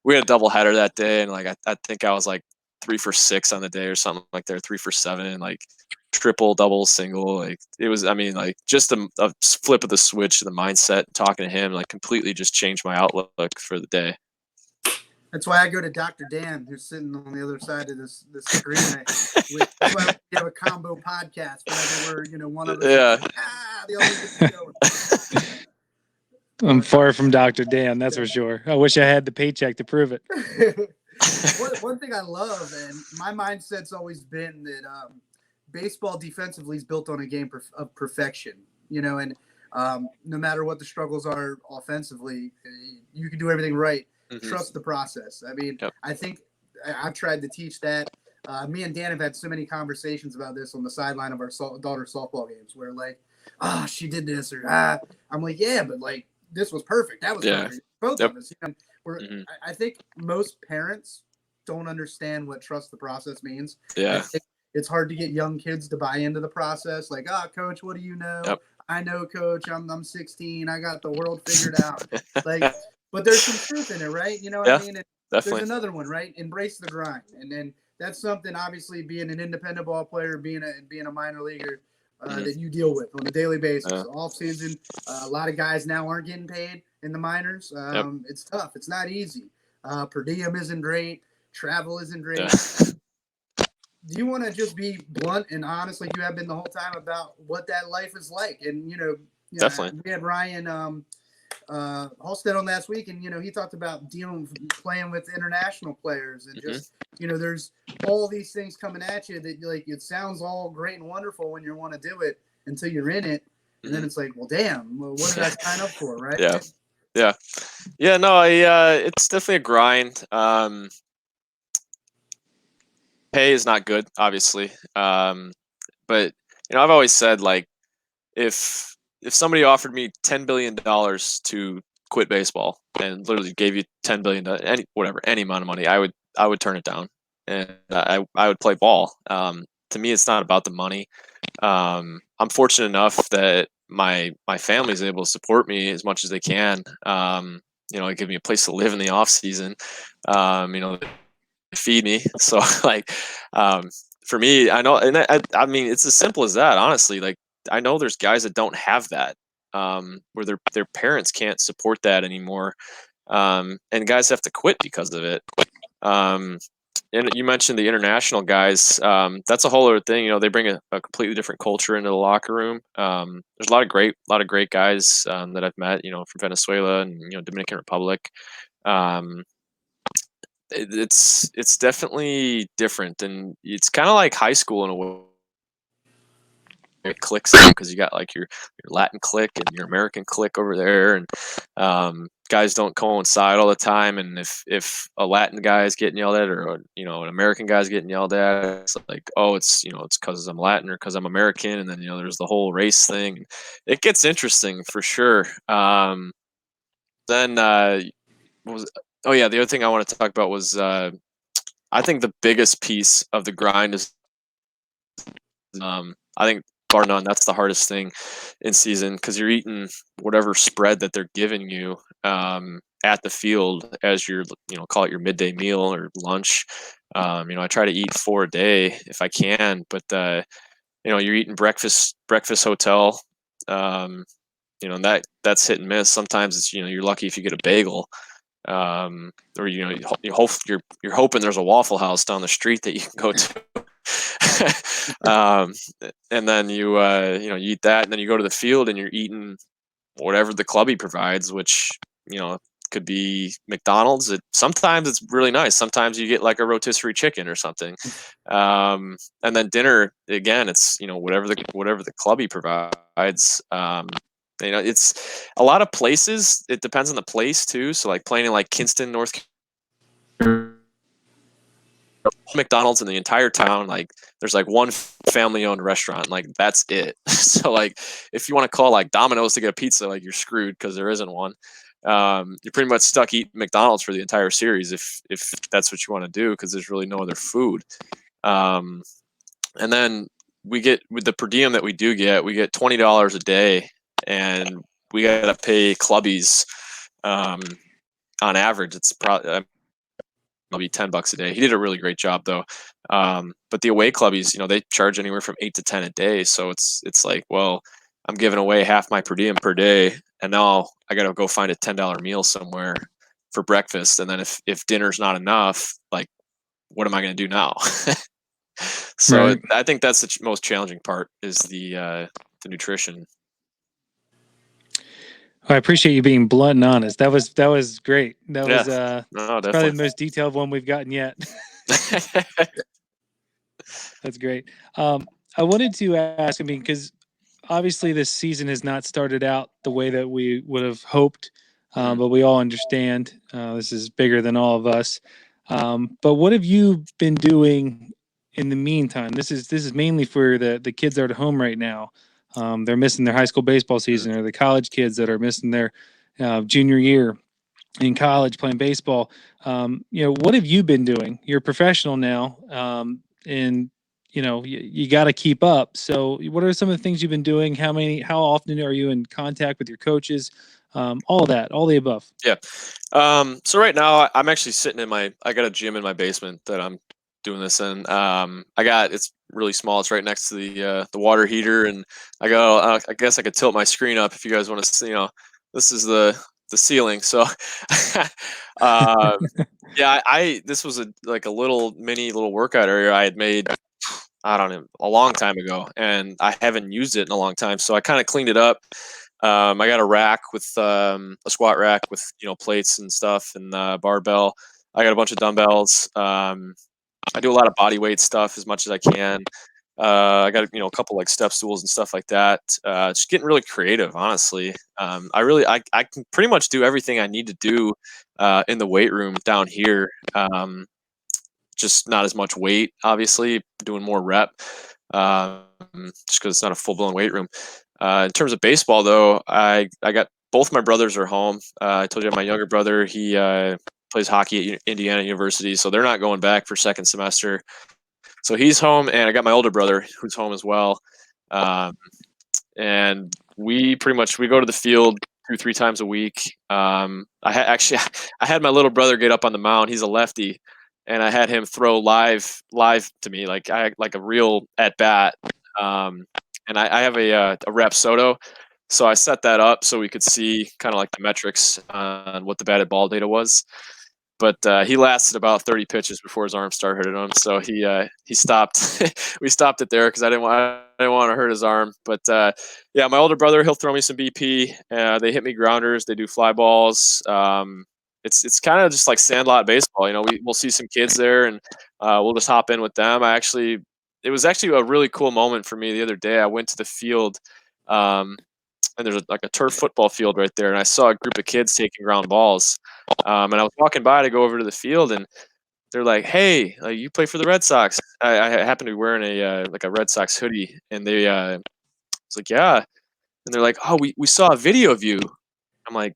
we had a double header that day, and like I think I was like 3 for 6 on the day or something like that, 3 for 7, and like triple, double, single. Like it was, I mean, like just a flip of the switch, the mindset, talking to him like completely just changed my outlook for the day. That's why I go to Dr. Dan, who's sitting on the other side of this agreement. That's why we have a combo podcast whenever we're, one of us. Yeah. The other is going. I'm far from Dr. Dan, that's for sure. I wish I had the paycheck to prove it. One thing I love, and my mindset's always been that baseball defensively is built on a game of perfection, and no matter what the struggles are offensively, you can do everything right. Mm-hmm. Trust the process. I mean, yep. I think I've tried to teach that. Me and Dan have had so many conversations about this on the sideline of our daughter's softball games where like, she did this or I'm like, yeah, but like this was perfect. That was perfect. Both of us. Mm-hmm. I think most parents don't understand what trust the process means. Yeah. It's hard to get young kids to buy into the process. Like, coach, what do you know? Yep. I know, coach. I'm 16. I got the world figured out. Like. But there's some truth in it, right? You know what I mean? And definitely. There's another one, right? Embrace the grind. And then that's something, obviously, being an independent ball player, being a minor leaguer, that you deal with on a daily basis. Off season, a lot of guys now aren't getting paid in the minors. It's tough. It's not easy. Per diem isn't great. Travel isn't great. Yeah. Do you want to just be blunt and honest like you have been the whole time about what that life is like? And, definitely. We had Ryan Halstead on last week, and he talked about playing with international players, and just there's all these things coming at you that like it sounds all great and wonderful when you want to do it until you're in it, and then it's like, well, damn, what did I sign up for, right? Yeah. No, it's definitely a grind. Pay is not good, obviously, but I've always said like if somebody offered me $10 billion to quit baseball and literally gave you $10 billion, any amount of money, I would turn it down, and I would play ball. To me, it's not about the money. I'm fortunate enough that my family is able to support me as much as they can. Give me a place to live in the off season. Feed me. So like, for me, I know, and I mean, it's as simple as that, honestly. Like, I know there's guys that don't have that, where their parents can't support that anymore, and guys have to quit because of it. And you mentioned the international guys. That's a whole other thing. They bring a completely different culture into the locker room. There's a lot of great guys that I've met, from Venezuela and Dominican Republic. It's definitely different, and it's kind of like high school in a way. It clicks because you got like your Latin click and your American click over there, and guys don't coincide all the time. And if a Latin guy is getting yelled at, or an American guy's getting yelled at, it's like, oh, it's because I'm Latin or because I'm American, and then there's the whole race thing. It gets interesting for sure. Then was oh yeah, the other thing I wanted to talk about was I think the biggest piece of the grind is I think bar none, that's the hardest thing in season because you're eating whatever spread that they're giving you at the field as your, call it your midday meal or lunch. I try to eat 4 a day if I can, but you're eating breakfast hotel. And that's hit and miss. Sometimes it's you're lucky if you get a bagel, or you're hoping there's a Waffle House down the street that you can go to. And then you eat that, and then you go to the field and you're eating whatever the clubby provides, which could be McDonald's. Sometimes it's really nice. Sometimes you get like a rotisserie chicken or something, and then dinner again. It's whatever the clubby provides. It's a lot of places. It depends on the place too. So like playing in like Kinston, North Carolina, McDonald's in the entire town, like there's like one family-owned restaurant, like that's it. So like if you want to call like Domino's to get a pizza, like you're screwed because there isn't one. You're pretty much stuck eating McDonald's for the entire series if that's what you want to do, because there's really no other food. And then we get, with the per diem that we do get, we get $20 a day, and we got to pay clubbies. On average, it's probably maybe $10 a day. He did a really great job though. But the away clubbies, they charge anywhere from 8 to 10 a day. So it's like, well, I'm giving away half my per diem per day, and now I got to go find a $10 meal somewhere for breakfast. And then if dinner's not enough, like, what am I going to do now? So Right. I think that's the most challenging part, is the nutrition. I appreciate you being blunt and honest. That was great. That Yeah. was No, probably definitely. the most detailed one we've gotten yet. That's great. I wanted to ask, because obviously this season has not started out the way that we would have hoped, but we all understand this is bigger than all of us. But what have you been doing in the meantime? This is mainly for the kids that are at home right now. They're missing their high school baseball season, or the college kids that are missing their junior year in college playing baseball. What have you been doing? You're a professional now, and you got to keep up. So what are some of the things you've been doing? How often are you in contact with your coaches? All the above. Yeah. So right now I'm actually sitting I got a gym in my basement that I'm doing this in. It's really small. It's right next to the water heater, and I guess I could tilt my screen up if you guys want to see. This is the ceiling. So, yeah, this was like a little workout area I had made, I don't know, a long time ago, and I haven't used it in a long time. So I kind of cleaned it up. I got a rack with a squat rack with plates and stuff, and barbell. I got a bunch of dumbbells. I do a lot of body weight stuff as much as I can. I got a couple like step stools and stuff like that. Just getting really creative, honestly. I can pretty much do everything I need to do in the weight room down here. Just not as much weight, obviously, doing more rep, just because it's not a full blown weight room. In terms of baseball, though, I got both my brothers are home. I told you my younger brother, he plays hockey at Indiana University, so they're not going back for second semester. So he's home, and I got my older brother who's home as well. And we go to the field 2-3 times a week. I had my little brother get up on the mound. He's a lefty, and I had him throw live to me, like a real at bat. And I have a Rapsodo, so I set that up so we could see kind of like the metrics on what the batted ball data was. But he lasted about 30 pitches before his arm started hurting him, so he stopped. We stopped it there because I didn't want to hurt his arm. But yeah, my older brother, he'll throw me some BP. They hit me grounders. They do fly balls. it's kind of just like sandlot baseball. We'll see some kids there, and we'll just hop in with them. It was actually a really cool moment for me the other day. I went to the field, and there's like a turf football field right there, and I saw a group of kids taking ground balls. And I was walking by to go over to the field, and they're like, "Hey, you play for the Red Sox?" I happened to be wearing a Red Sox hoodie, and they was like, "Yeah," and they're like, "Oh, we saw a video of you." I'm like,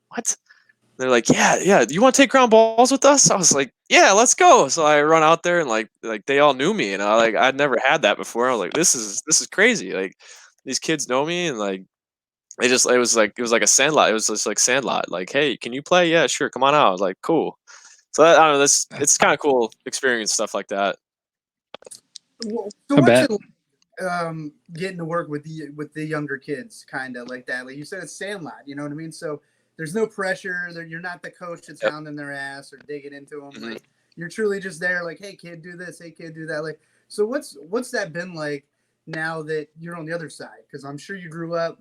"What?" They're like, "Yeah. Do you want to take ground balls with us?" I was like, "Yeah, let's go." So I run out there, and like they all knew me, and I'd never had that before. I was like, "This is crazy!" Like these kids know me, and like it was like a sandlot. It was just like sandlot. Like, "Hey, can you play?" "Yeah, sure. Come on out." I was like, "Cool." So I don't know. It's kind of cool experience stuff like that. So I what's bet. it getting to work with the younger kids, kind of like that? Like you said, it's sandlot. You know what I mean? So there's no pressure. You're not the coach that's Yep. hounding their ass or digging into them. Mhm. Like you're truly just there. Like, hey kid, do this. Hey kid, do that. Like, so what's that been like now that you're on the other side? Because I'm sure you grew up.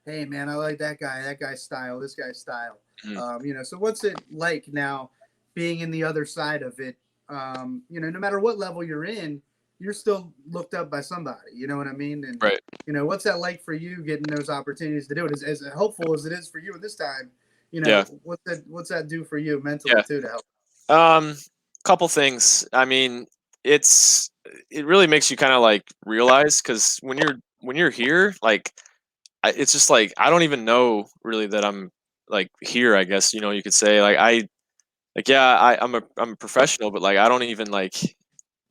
Hey man, I like that guy. That guy's style. This guy's style. Mhm. So what's it like now being in the other side of it? No matter what level you're in, you're still looked up by somebody. You know what I mean? And Right. what's that like for you getting those opportunities to do it? As helpful as it is for you at this time, Yeah. what's that do for you mentally Yeah. too to help? Um, Couple things. I mean, it really makes you kind of like realize because when you're here, like it's just like I don't even know really that I'm like here. I guess you could say I'm a professional, but like I don't even like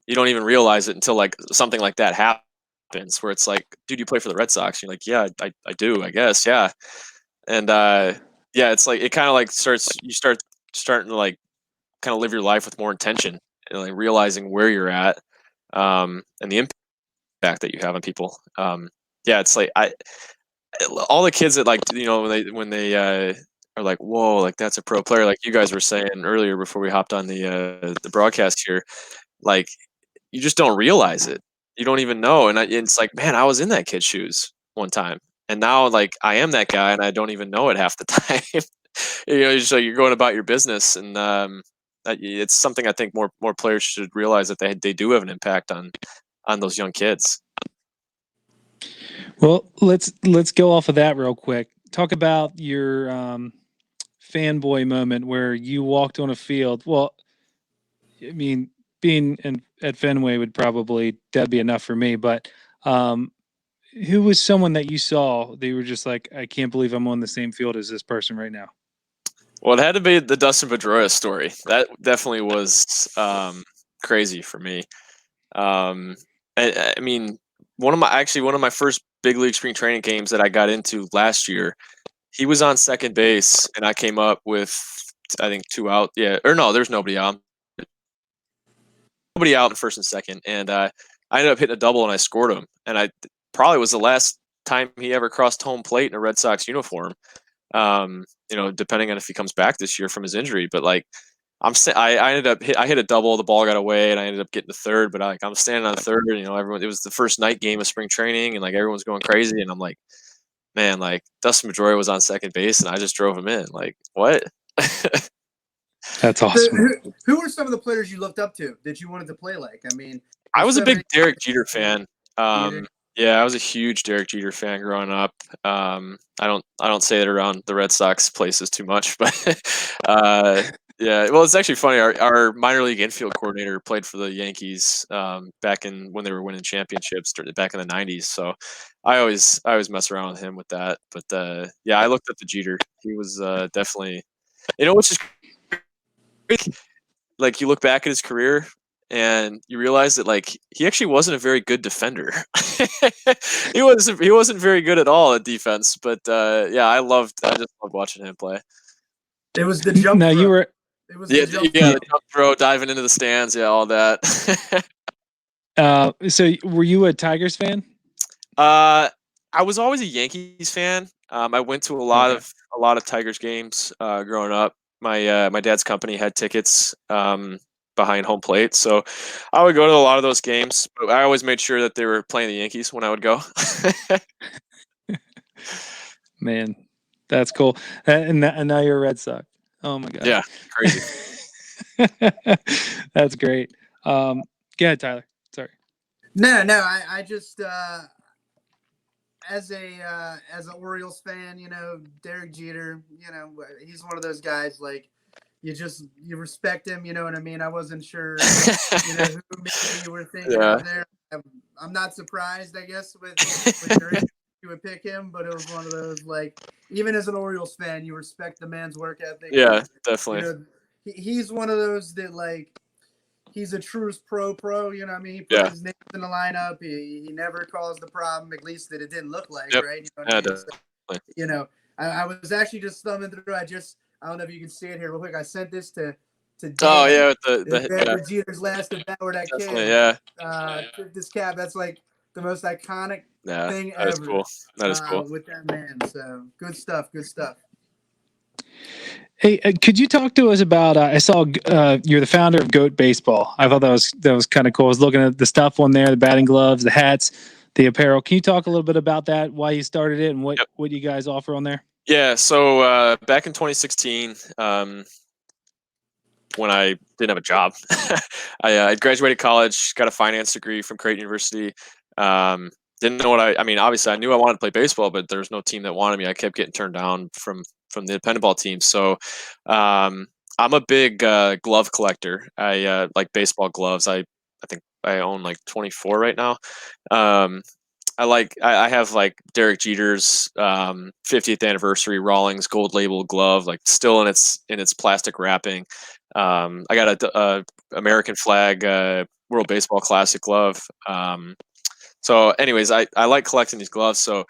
you don't even realize it until like something like that happens where it's like, dude, you play for the Red Sox. You're like, yeah, I do, I guess, yeah. And yeah, it's like it kind of like starting to like kind of live your life with more intention and like realizing where you're at, and the impact that you have on people. Yeah, it's like all the kids that like when they are like, whoa, like that's a pro player, like you guys were saying earlier before we hopped on the broadcast here, like you just don't realize it. You don't even know, and it's like, man, I was in that kid's shoes one time, and now like I am that guy, and I don't even know it half the time. So you're going about your business, and it's something I think more players should realize that they do have an impact on those young kids. Well, let's go off of that real quick. Talk about your fanboy moment where you walked on a field. Well, I mean, being at Fenway would probably that'd be enough for me. But um, who was someone that you saw that you were just like, I can't believe I'm on the same field as this person right now? Well, it had to be the Dustin Pedroia story. That definitely was crazy for me. Um, I mean, one of my first big league spring training games that I got into last year, he was on second base, and I came up with I think two out. Yeah, or no, there's nobody out. Nobody out in first and second, and I ended up hitting a double, and I scored him. And I probably was the last time he ever crossed home plate in a Red Sox uniform. Depending on if he comes back this year from his injury. But like, I ended up I hit a double, the ball got away, and I ended up getting the third. But I'm standing on third, and everyone. It was the first night game of spring training, and like everyone's going crazy, and I'm like, man, like Dustin Pedroia was on second base, and I just drove him in. Like, what? That's awesome. Who were some of the players you looked up to that you wanted to play like? I mean, I was a so big many Derek Jeter fan. Jeter. Yeah, I was a huge Derek Jeter fan growing up. I don't say it around the Red Sox places too much, but yeah. Well, it's actually funny. Our minor league infield coordinator played for the Yankees back in when they were winning championships back in the '90s. So I always mess around with him with that. But yeah, I looked up to Jeter. He was definitely, which is like you look back at his career and you realize that like he actually wasn't a very good defender. He wasn't very good at all at defense, but yeah, I just loved watching him play. It was the jump Now throw. you were It was Yeah, the jump yeah, throw. the jump throw, diving into the stands, yeah, all that. so were you a Tigers fan? I was always a Yankees fan. I went to a lot Okay. of Tigers games growing up. My dad's company had tickets behind home plate, so I would go to a lot of those games. But I always made sure that they were playing the Yankees when I would go. Man, that's cool. And now you're a Red Sox. Oh my god. Yeah, crazy. That's great. Go ahead, Tyler. Sorry. No, I just as an Orioles fan, Derek Jeter, he's one of those guys like you respect him, you know what I mean? I wasn't sure, who maybe you were thinking of there. I'm not surprised, I guess, with your you would pick him, but it was one of those like even as an Orioles fan, you respect the man's work ethic. Yeah, definitely. He's one of those that like he's a true pro. You know what I mean? He put his name in the lineup. He never caused the problem, at least that it didn't look like, right? You know what I mean? So, I was actually just thumbing through. I don't know if you can see it here real quick. I sent this to Dan. Oh yeah, with Jeter's last at bat where that kid took this cap. That's like the most iconic thing ever. Cool. That is cool. With that man. So good stuff. Hey, could you talk to us about? I saw you're the founder of Goat Baseball. I thought that was kind of cool. I was looking at the stuff on there, the batting gloves, the hats, the apparel. Can you talk a little bit about that? Why you started it and what you guys offer on there? Yeah. So back in 2016, when I didn't have a job, I graduated college, got a finance degree from Creighton University. Didn't know what I mean, obviously I knew I wanted to play baseball, but there was no team that wanted me. I kept getting turned down from the independent ball team. So I'm a big glove collector. I like baseball gloves. I think I own like 24 right now. I have like Derek Jeter's 50th anniversary Rawlings gold label glove, like still in its plastic wrapping. I got a American flag World Baseball Classic glove. So anyways, I like collecting these gloves. So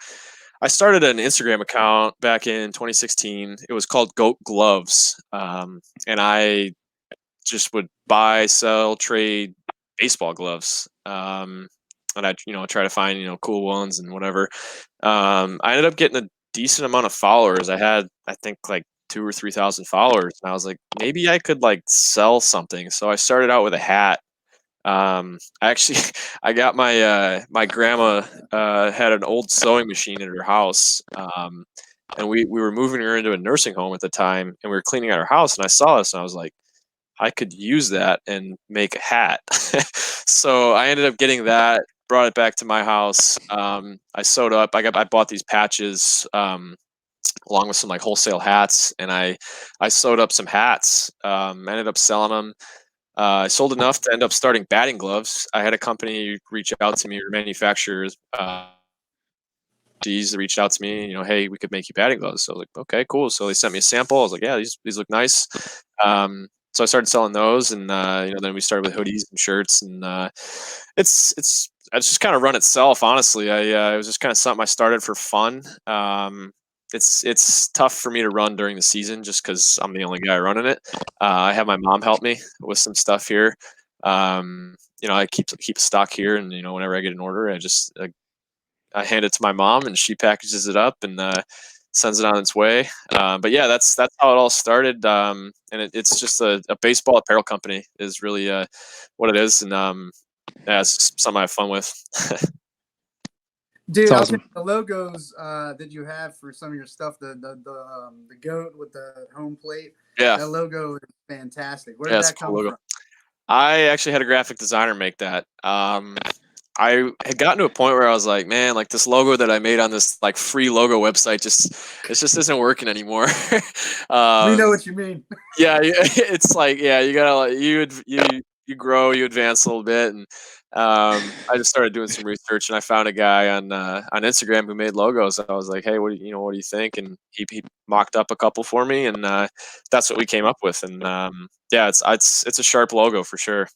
I started an Instagram account back in 2016. It was called Goat Gloves. And I just would buy, sell, trade baseball gloves. And I, try to find, cool ones and whatever. I ended up getting a decent amount of followers. I had, I think, like 2,000 or 3,000 followers. And I was like, maybe I could like sell something. So I started out with a hat. I got my grandma had an old sewing machine in her house, and we were moving her into a nursing home at the time, and we were cleaning out her house, and I saw this, and I was like, I could use that and make a hat. So I ended up getting that, brought it back to my house. I sewed up. I bought these patches along with some like wholesale hats, and I sewed up some hats. Ended up selling them. I sold enough to end up starting batting gloves. I had a company reach out to me, or manufacturers, reached out to me, hey, we could make you batting gloves. So I was like, okay, cool. So they sent me a sample. I was like, yeah, these look nice. So I started selling those, and then we started with hoodies and shirts, and it's just kind of run itself. Honestly, it was just kind of something I started for fun. It's tough for me to run during the season just because I'm the only guy running it. I have my mom help me with some stuff here. I keep stock here, and whenever I get an order, I hand it to my mom, and she packages it up and sends it on its way. But yeah, that's how it all started. And it's just a baseball apparel company is really what it is, and it's something I have fun with. Dude, awesome. The logos that you have for some of your stuff, the goat with the home plate, that logo is fantastic. Where did that come from? I actually had a graphic designer make that. I had gotten to a point where I was like, man, like this logo that I made on this like free logo website just isn't working anymore. We know what you mean. Yeah, it's like, yeah, you gotta you grow, you advance a little bit, and I just started doing some research, and I found a guy on Instagram who made logos. I was like, hey, what do you think? And he mocked up a couple for me, and that's what we came up with. And yeah, it's a sharp logo for sure.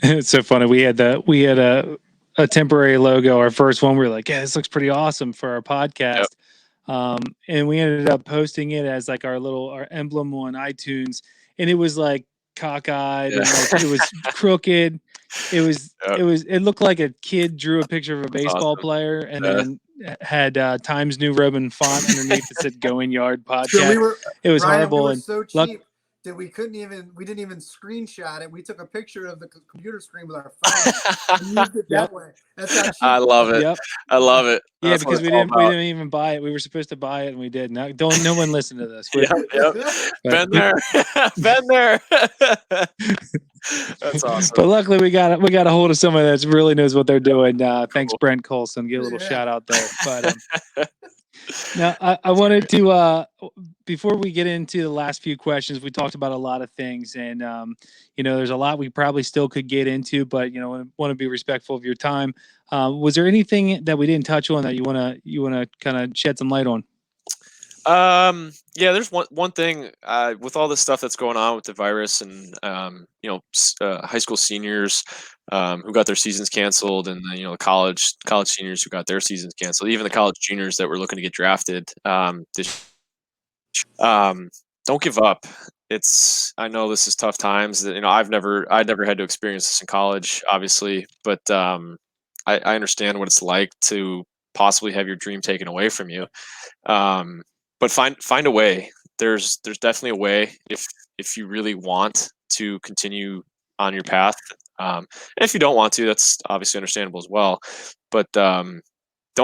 It's so funny. We had a temporary logo. Our first one, we were like, yeah, this looks pretty awesome for our podcast. Yep. And we ended up posting it as like our emblem on iTunes, and it was like cockeyed and like it was crooked. It looked like a kid drew a picture of a baseball player and then had Times New Roman font underneath that said "Going Yard Podcast." So it was Ryan, horrible. we were so cheap. that we didn't even screenshot it. We took a picture of the computer screen with our phone and used it that way. That's how cheap I love it. Yep. I love it. Yeah, That's what because it's we all didn't about. even buy it. We were supposed to buy it and we did. No one listen to this. Yep. But- Been there. Been there. That's awesome. But luckily we got a hold of someone that really knows what they're doing. Thanks, Cool. Brent Colson. Give a little Yeah. shout out there. But now I wanted to before we get into the last few questions, we talked about a lot of things, and there's a lot we probably still could get into, but want to be respectful of your time. Was there anything that we didn't touch on that you wanna kind of shed some light on? Yeah, there's one thing with all this stuff that's going on with the virus, and high school seniors who got their seasons canceled, and then the college seniors who got their seasons canceled, even the college juniors that were looking to get drafted. Don't give up. I know this is tough times. I'd never had to experience this in college, obviously, but I understand what it's like to possibly have your dream taken away from you. But find a way. There's definitely a way if you really want to continue on your path. And if you don't want to, that's obviously understandable as well. But don't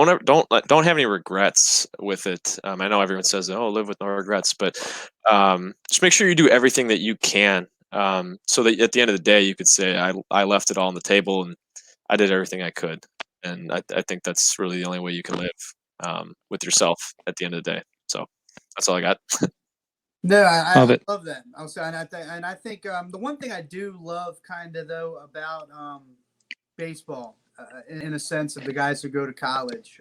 have any regrets with it. I know everyone says, "Oh, live with no regrets," but just make sure you do everything that you can, so that at the end of the day, you could say, "I left it all on the table and I did everything I could." And I think that's really the only way you can live with yourself at the end of the day. So that's all I got. No, I Love it. love that. Also, and I think the one thing I do love, kind of though, about baseball, in a sense of the guys who go to college,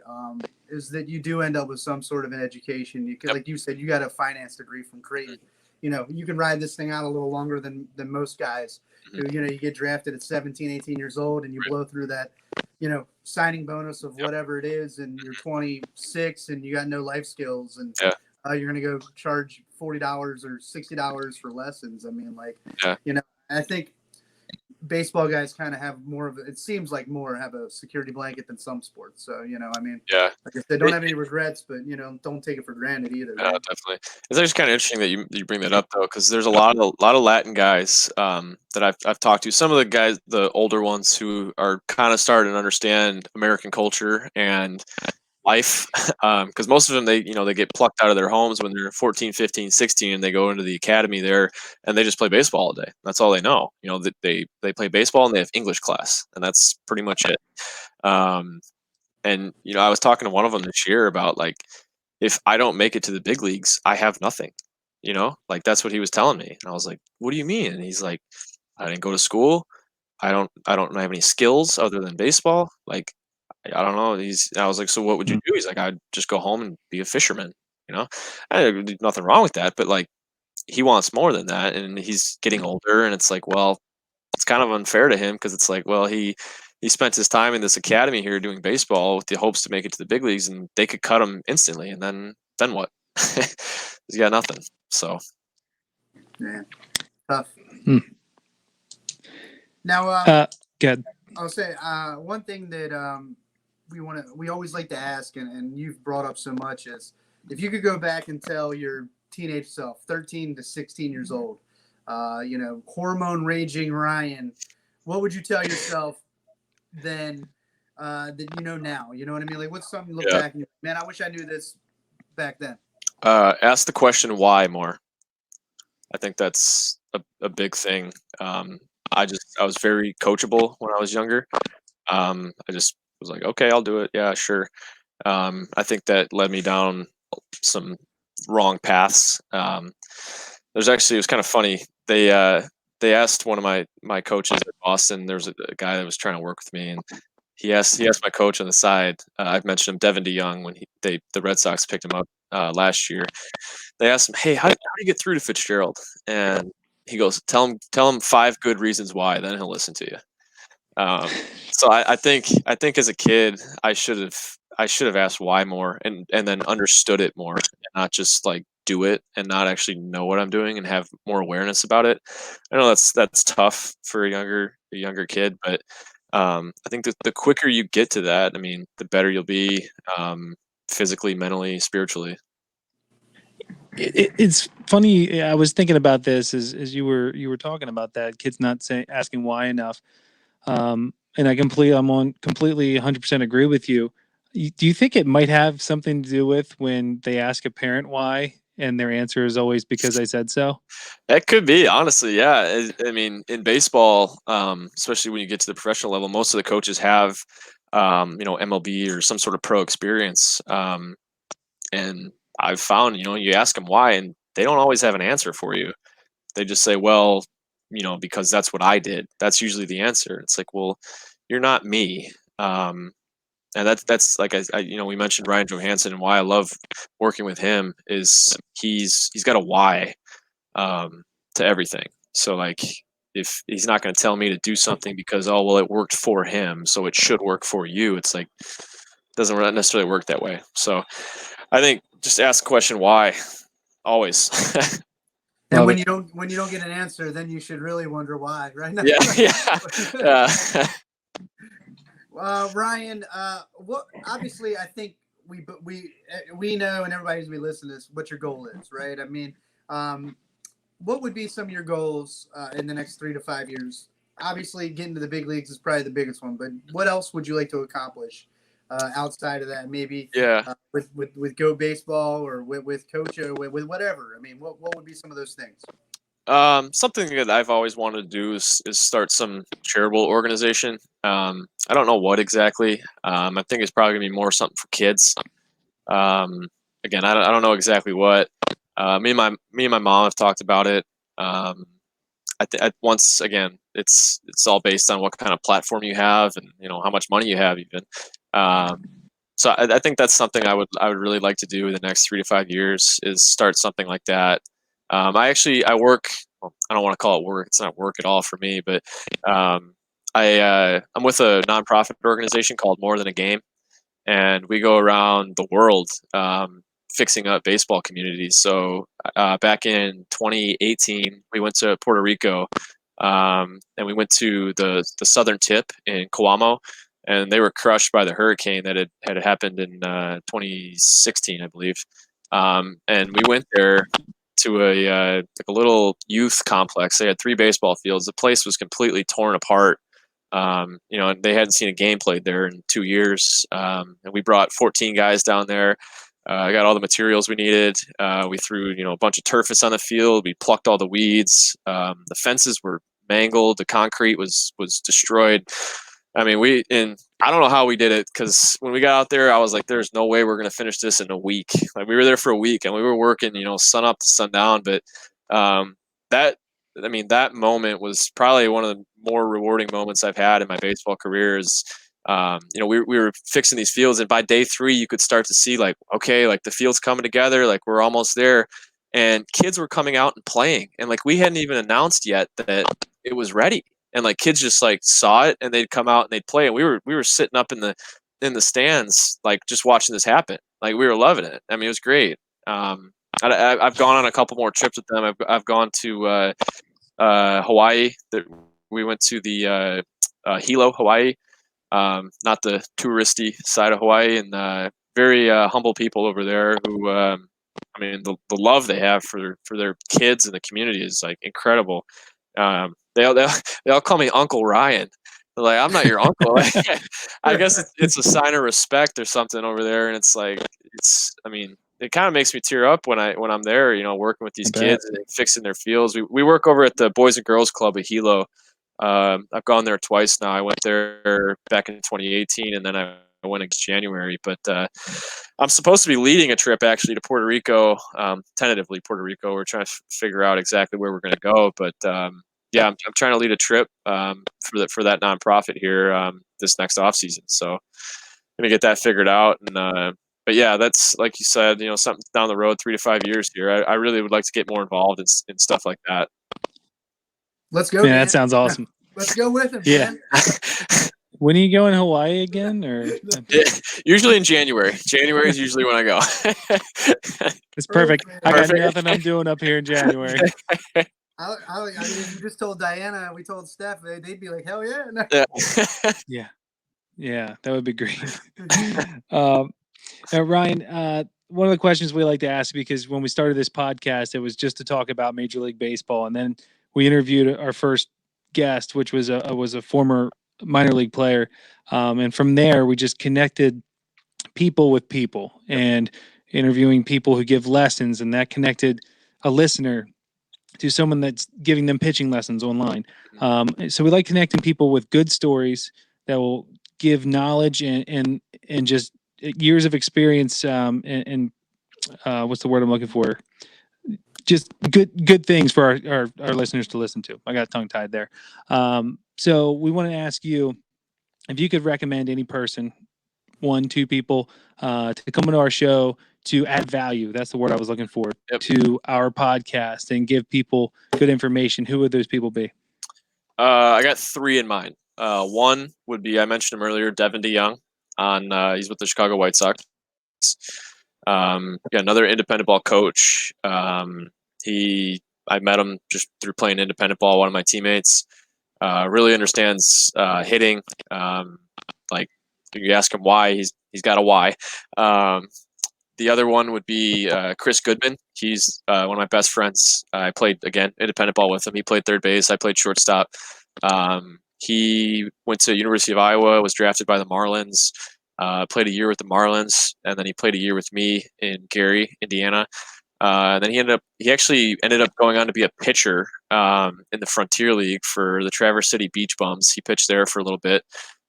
is that you do end up with some sort of an education. You can, Yep. like you said, you got a finance degree from Creighton. You can ride this thing out a little longer than most guys who, you get drafted at 17, 18 years old and you blow through that, signing bonus of whatever it is, and you're 26 and you got no life skills, and Yeah. you're going to go charge $40 or $60 for lessons. I mean, Yeah. I think baseball guys kind of have more of it seems like more have a security blanket than some sports. So, I mean, Yeah. like I said, don't have any regrets, but don't take it for granted either. Yeah, Right? definitely. It's actually kind of interesting that you bring that up though, because there's a lot of Latin guys that I've talked to. Some of the guys, the older ones, who are kind of starting to understand American culture and life, because most of them they get plucked out of their homes when they're 14, 15, 16, and they go into the academy there and they just play baseball all day. That's all they know. That they play baseball and they have English class, and that's pretty much it. And I was talking to one of them this year about, like, if I don't make it to the big leagues, I have nothing. Like, that's what he was telling me, and I was like, "What do you mean?" And he's like, "I didn't go to school. I don't have any skills other than baseball. Like, I don't know." I was like, "So what would you do?" He's like, "I'd just go home and be a fisherman." You know, there's nothing wrong with that, but like, he wants more than that, and he's getting older, and it's like, well, it's kind of unfair to him, because it's like, well, he spent his time in this academy here doing baseball with the hopes to make it to the big leagues, and they could cut him instantly, and then what? He's got nothing. So Yeah, tough. Hmm. Now, Good. I'll say one thing that we always like to ask, and you've brought up so much, is if you could go back and tell your teenage self, 13 to 16 years old, hormone raging Ryan, what would you tell yourself then that now? You know what I mean? Like, what's something you look Yeah. back and you're like, man, I wish I knew this back then. ask the question why more. I think that's a big thing. I was very coachable when I was younger. I just was like, okay, I'll do it. Yeah, sure. I think that led me down some wrong paths. It was kind of funny. They asked one of my coaches at Boston. There was a guy that was trying to work with me, and he asked my coach on the side. I've mentioned him, Devin DeYoung, when the Red Sox picked him up last year. They asked him, "Hey, how do you get through to Fitzgerald?" And he goes, "Tell him 5 good reasons why, then he'll listen to you." So I think as a kid, I should have asked why more, and then understood it more, and not just like do it and not actually know what I'm doing and have more awareness about it. I know that's tough for a younger kid, but I think that the quicker you get to that, I mean, the better you'll be, physically, mentally, spiritually. It's funny. I was thinking about this as you were talking about that kids not asking why enough. And I'm completely 100% agree with you. Do you think it might have something to do with when they ask a parent why and their answer is always because I said so? That could be, honestly, yeah. I mean, in baseball, especially when you get to the professional level, most of the coaches have, MLB or some sort of pro experience. And I've found, you ask them why, and they don't always have an answer for you. They just say, well, because that's what I did. That's usually the answer. It's like, well, you're not me. And that's like we mentioned Ryan Johansson, and why I love working with him is he's got a why to everything. So like, if he's not going to tell me to do something because it worked for him, so it should work for you. It's like, doesn't necessarily work that way. So I think just ask the question why, always. And Love when it. you don't get an answer, then you should really wonder why, right? Yeah. Ryan, what obviously I think we know, and everybody's gonna be listening to this, what your goal is, right? I mean, what would be some of your goals in the next 3 to 5 years? Obviously, getting to the big leagues is probably the biggest one, but what else would you like to accomplish outside of that? Maybe Yeah. with Go Baseball or with Coach or with whatever. I mean, what would be some of those things? Something that I've always wanted to do is start some charitable organization. I don't know what exactly. I think it's probably gonna be more something for kids. Um, Again, I don't know exactly what. Me and my mom have talked about it. Once again, it's all based on what kind of platform you have and how much money you have even. Um, so I think that's something I would really like to do in the next 3 to 5 years is start something like that. I work. Well, I don't want to call it work. It's not work at all for me, but um, I'm with a nonprofit organization called More Than a Game, and we go around the world fixing up baseball communities. So back in 2018, we went to Puerto Rico, and we went to the southern tip in Coamo, and they were crushed by the hurricane that had happened in 2016, I believe. And we went there to like a little youth complex. They had 3 baseball fields. The place was completely torn apart. And they hadn't seen a game played there in 2 years. And we brought 14 guys down there. I got all the materials we needed. We threw, a bunch of turfus on the field. We plucked all the weeds. The fences were mangled. The concrete was destroyed. I mean, I don't know how we did it, because when we got out there, I was like, "There's no way we're gonna finish this in a week." Like, we were there for a week, and we were working, sun up to sundown. But that that moment was probably one of the more rewarding moments I've had in my baseball career. Is we were fixing these fields, and by day 3, you could start to see, like, okay, like the field's coming together, like we're almost there, and kids were coming out and playing, and like we hadn't even announced yet that it was ready, and like kids just like saw it and they'd come out and they'd play, and we were sitting up in the stands, like just watching this happen. Like, we were loving it. I mean, it was great. I've gone on a couple more trips with them. I've gone to Hawaii. That we went to the Hilo, Hawaii, not the touristy side of Hawaii, and very humble people over there who, I mean, the love they have for their kids and the community is like incredible. They all call me Uncle Ryan. They're like, I'm not your uncle. I guess it's a sign of respect or something over there, and it's like I mean, it kind of makes me tear up when I'm there, working with these kids and fixing their fields. We work over at the Boys and Girls Club at Hilo. I've gone there twice now. I went there back in 2018, and then I went in January. But I'm supposed to be leading a trip actually to Puerto Rico, tentatively Puerto Rico. We're trying to figure out exactly where we're going to go. But yeah, I'm trying to lead a trip for that nonprofit here this next off season. So I'm going to get that figured out. And but yeah, that's like you said, something down the road, 3 to 5 years here. I really would like to get more involved in stuff like that. Let's go. Yeah, Dan. that sounds awesome. Let's go with him. Yeah. Man. When are you going to Hawaii again? Or usually in January. January is usually when I go. It's perfect. I got Perfect. nothing I'm doing up here in January. I mean, if you just told Diana, we told Steph, they'd be like, hell yeah. No. Yeah, that would be great. Now, Ryan, one of the questions we like to ask, because when we started this podcast, it was just to talk about Major League Baseball, and then we interviewed our first guest, which was a former minor league player, and from there we just connected people with people and interviewing people who give lessons, and that connected a listener to someone that's giving them pitching lessons online. So we like connecting people with good stories that will give knowledge and just years of experience, and what's the word I'm looking for? Just good things for our listeners to listen to. I got tongue tied there. So we want to ask you if you could recommend any person, one, two people, to come into our show to add value. That's the word I was looking for. Yep. To our podcast and give people good information. Who would those people be? I got 3 in mind. One would be, I mentioned him earlier, Devin DeYoung. He's with the Chicago White Sox. Another independent ball coach. I met him just through playing independent ball. One of my teammates really understands hitting. Like, you ask him why, he's got a why. The other one would be Chris Goodman. He's one of my best friends. I played, again, independent ball with him. He played third base. I played shortstop. He went to University of Iowa, was drafted by the Marlins, played a year with the Marlins, and then he played a year with me in Gary, Indiana. And then he actually ended up going on to be a pitcher in the Frontier League for the Traverse City Beach Bums. He pitched there for a little bit.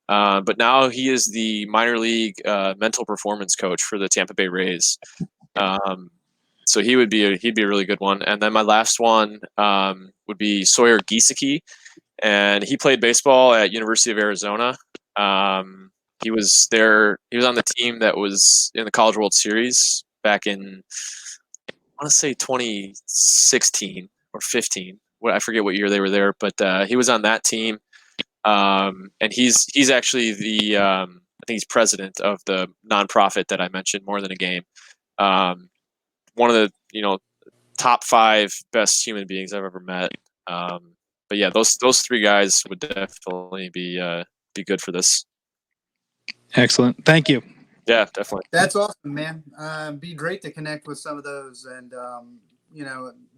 But now he is the minor league mental performance coach for the Tampa Bay Rays. So he'd be a really good one. And then my last one would be Sawyer Giesecke, and he played baseball at University of Arizona. He was there. He was on the team that was in the College World Series back in, I want to say 2016 or 15. I forget what year they were there, but he was on that team. And he's actually I think he's president of the nonprofit that I mentioned, More Than a Game. One of the top 5 best human beings I've ever met. But yeah, those 3 guys would definitely be good for this. Excellent. Thank you. Yeah, definitely. That's awesome, man. Be great to connect with some of those, and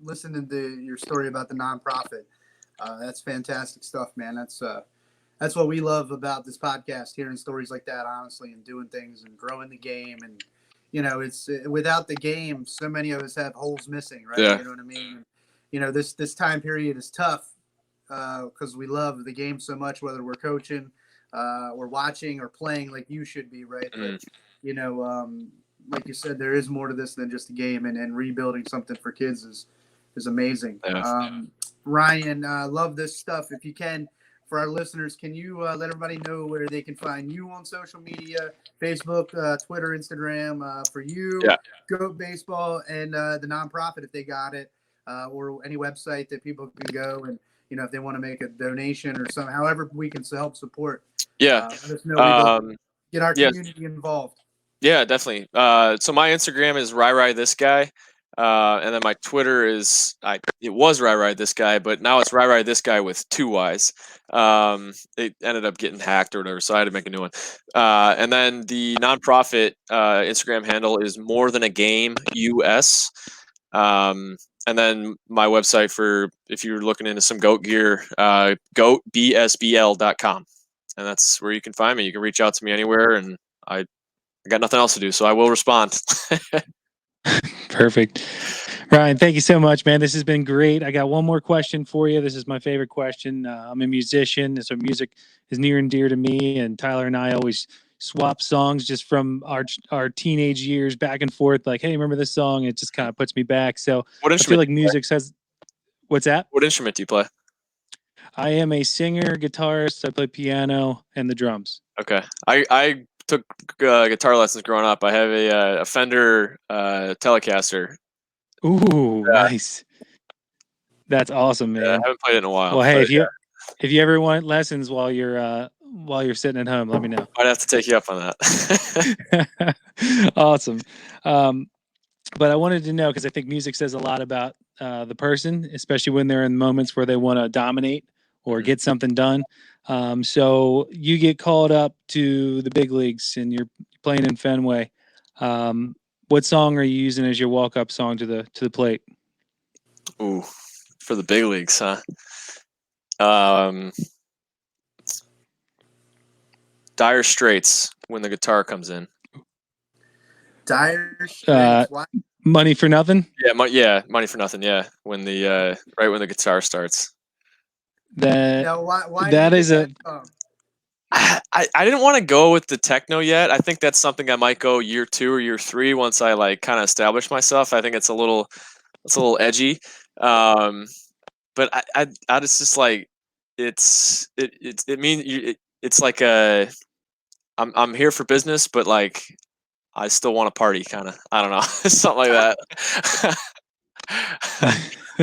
listening to your story about the nonprofit. That's fantastic stuff, man. That's what we love about this podcast, hearing stories like that, honestly, and doing things and growing the game. And it's without the game, so many of us have holes missing, right? Yeah. You know what I mean? This time period is tough because we love the game so much, whether we're coaching, or watching, or playing, like you should be, right? Mm. But like you said, there is more to this than just a game, and rebuilding something for kids is amazing. Yeah. Ryan, love this stuff. If you can, for our listeners, can you let everybody know where they can find you on social media, Facebook, Twitter, Instagram, for you, Yeah. Goat Baseball, and the nonprofit, if they got it, or any website that people can go and, if they want to make a donation or something, however we can help support. Yeah. Let us know. Get our community involved. Yeah, definitely. So my Instagram is This Guy. And then my Twitter is it was This Guy, but now it's This Guy with 2 Y's. It ended up getting hacked or whatever, so I had to make a new one. And then the nonprofit Instagram handle is More Than a Game US. And then my website for if you're looking into some goat gear, goatbsbl.com. And that's where you can find me. You can reach out to me anywhere, and I got nothing else to do, so I will respond. Perfect. Ryan, thank you so much, man. This has been great. I got one more question for you. This is my favorite question. I'm a musician, so music is near and dear to me, and Tyler and I always swap songs just from our teenage years back and forth. Like, hey, remember this song? It just kind of puts me back. So I feel like music says, what's that? What instrument do you play? I am a singer, guitarist. I play piano and the drums. Okay. I took guitar lessons growing up. I have a Fender Telecaster. Ooh, nice. That's awesome, man. Yeah, I haven't played it in a while. Well, hey, if you ever want lessons while you're sitting at home, let me know. I'd have to take you up on that. Awesome. But I wanted to know, because I think music says a lot about the person, especially when they're in moments where they want to dominate or get something done. So you get called up to the big leagues and you're playing in Fenway. what song are you using as your walk-up song to the plate? Ooh, for the big leagues, huh? Dire Straits, When the Guitar Comes In. Dire Straits. Money for Nothing? Yeah, Money for Nothing, yeah. When the right when the guitar starts. Why that is a song? I didn't want to go with the techno yet. I think that's something I might go year 2 or year 3 once I like kind of establish myself. I think it's a little edgy. But I just like it means it's like I'm here for business, but like I still want to party, kind of. I don't know, something like that.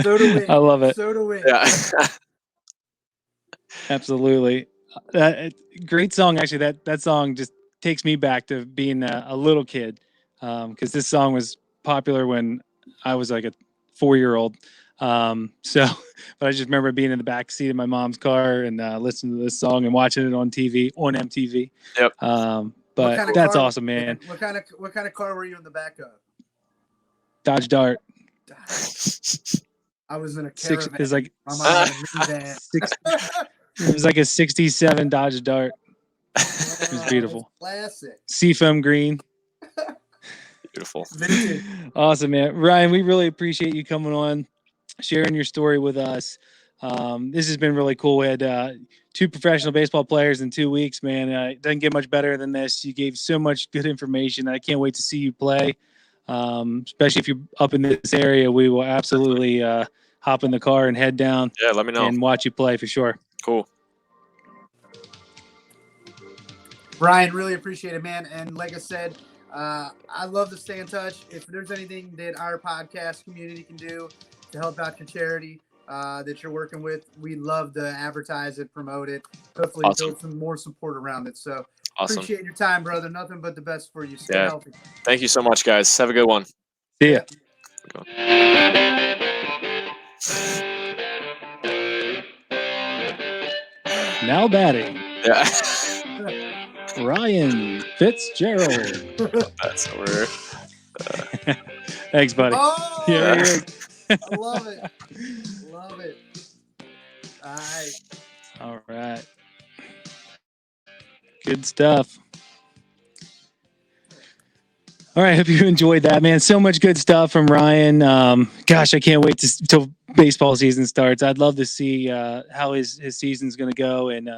So do we. I love it. So do we. Yeah. Absolutely. Great song. Actually, that song just takes me back to being a little kid, because this song was popular when I was like a 4-year-old. So, but I just remember being in the back seat of my mom's car and listening to this song and watching it on TV, on MTV. Yep. But that's awesome, man. What kind of car were you in the back of? Dodge Dart. I was in a Caravan. It was like My mom had a minivan. It was like a '67 Dodge Dart. It was beautiful. Classic. Seafoam green. Beautiful. Awesome, man. Ryan, we really appreciate you coming on, sharing your story with us. This has been really cool. We had 2 professional baseball players in 2 weeks, man. It doesn't get much better than this. You gave so much good information. I can't wait to see you play, especially if you're up in this area. We will absolutely hop in the car and head down. Yeah, let me know. And watch you play for sure. Cool. Brian, really appreciate it, man. And like I said, I love to stay in touch. If there's anything that our podcast community can do to help out your charity that you're working with, we'd love to advertise it, promote it, hopefully build some more support around it. So appreciate your time, brother. Nothing but the best for you. Stay healthy. Thank you so much, guys. Have a good one. See ya. Now batting. Yeah. Ryan Fitzgerald. That's weird. Thanks, buddy. Oh, yeah. I love it. Love it. All right. All right. Good stuff. All right. Hope you enjoyed that, man. So much good stuff from Ryan. Gosh, I can't wait till baseball season starts. I'd love to see how his season's going to go, and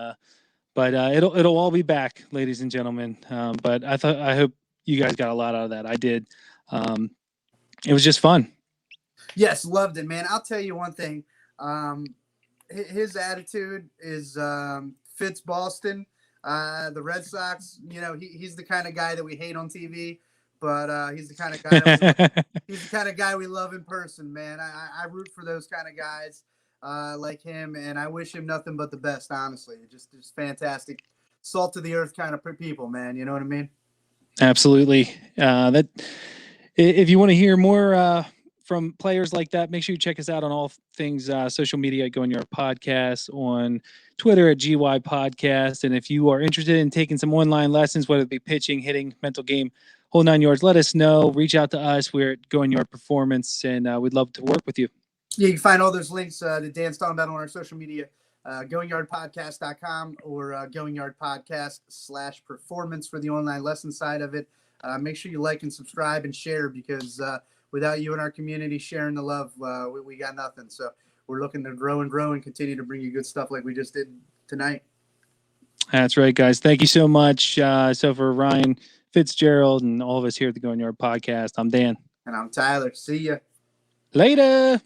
but it'll all be back, ladies and gentlemen. But I hope you guys got a lot out of that. I did. It was just fun. Yes, loved it, man. I'll tell you one thing. His attitude is fits Boston. The Red Sox, he's the kind of guy that we hate on TV, but he's the kind of guy he's the kind of guy we love in person, man. I root for those kind of guys like him, and I wish him nothing but the best, honestly. Just fantastic, salt of the earth kind of people, man. You know what I mean? Absolutely. If you want to hear more from players like that, make sure you check us out on all things social media at Go In Yard Podcast, on Twitter at GYP Podcast. And if you are interested in taking some online lessons, whether it be pitching, hitting, mental game, whole 9 yards, let us know. Reach out to us. We're at Go In Yard Performance, and we'd love to work with you. Yeah, you can find all those links that Dan's talking about on our social media, goingyardpodcast.com or goingyardpodcast/performance for the online lesson side of it. Make sure you like and subscribe and share, because without you and our community sharing the love, we got nothing. So we're looking to grow and continue to bring you good stuff like we just did tonight. That's right, guys. Thank you so much. So for Ryan Fitzgerald and all of us here at the Go In Yard Podcast, I'm Dan. And I'm Tyler. See ya. Later.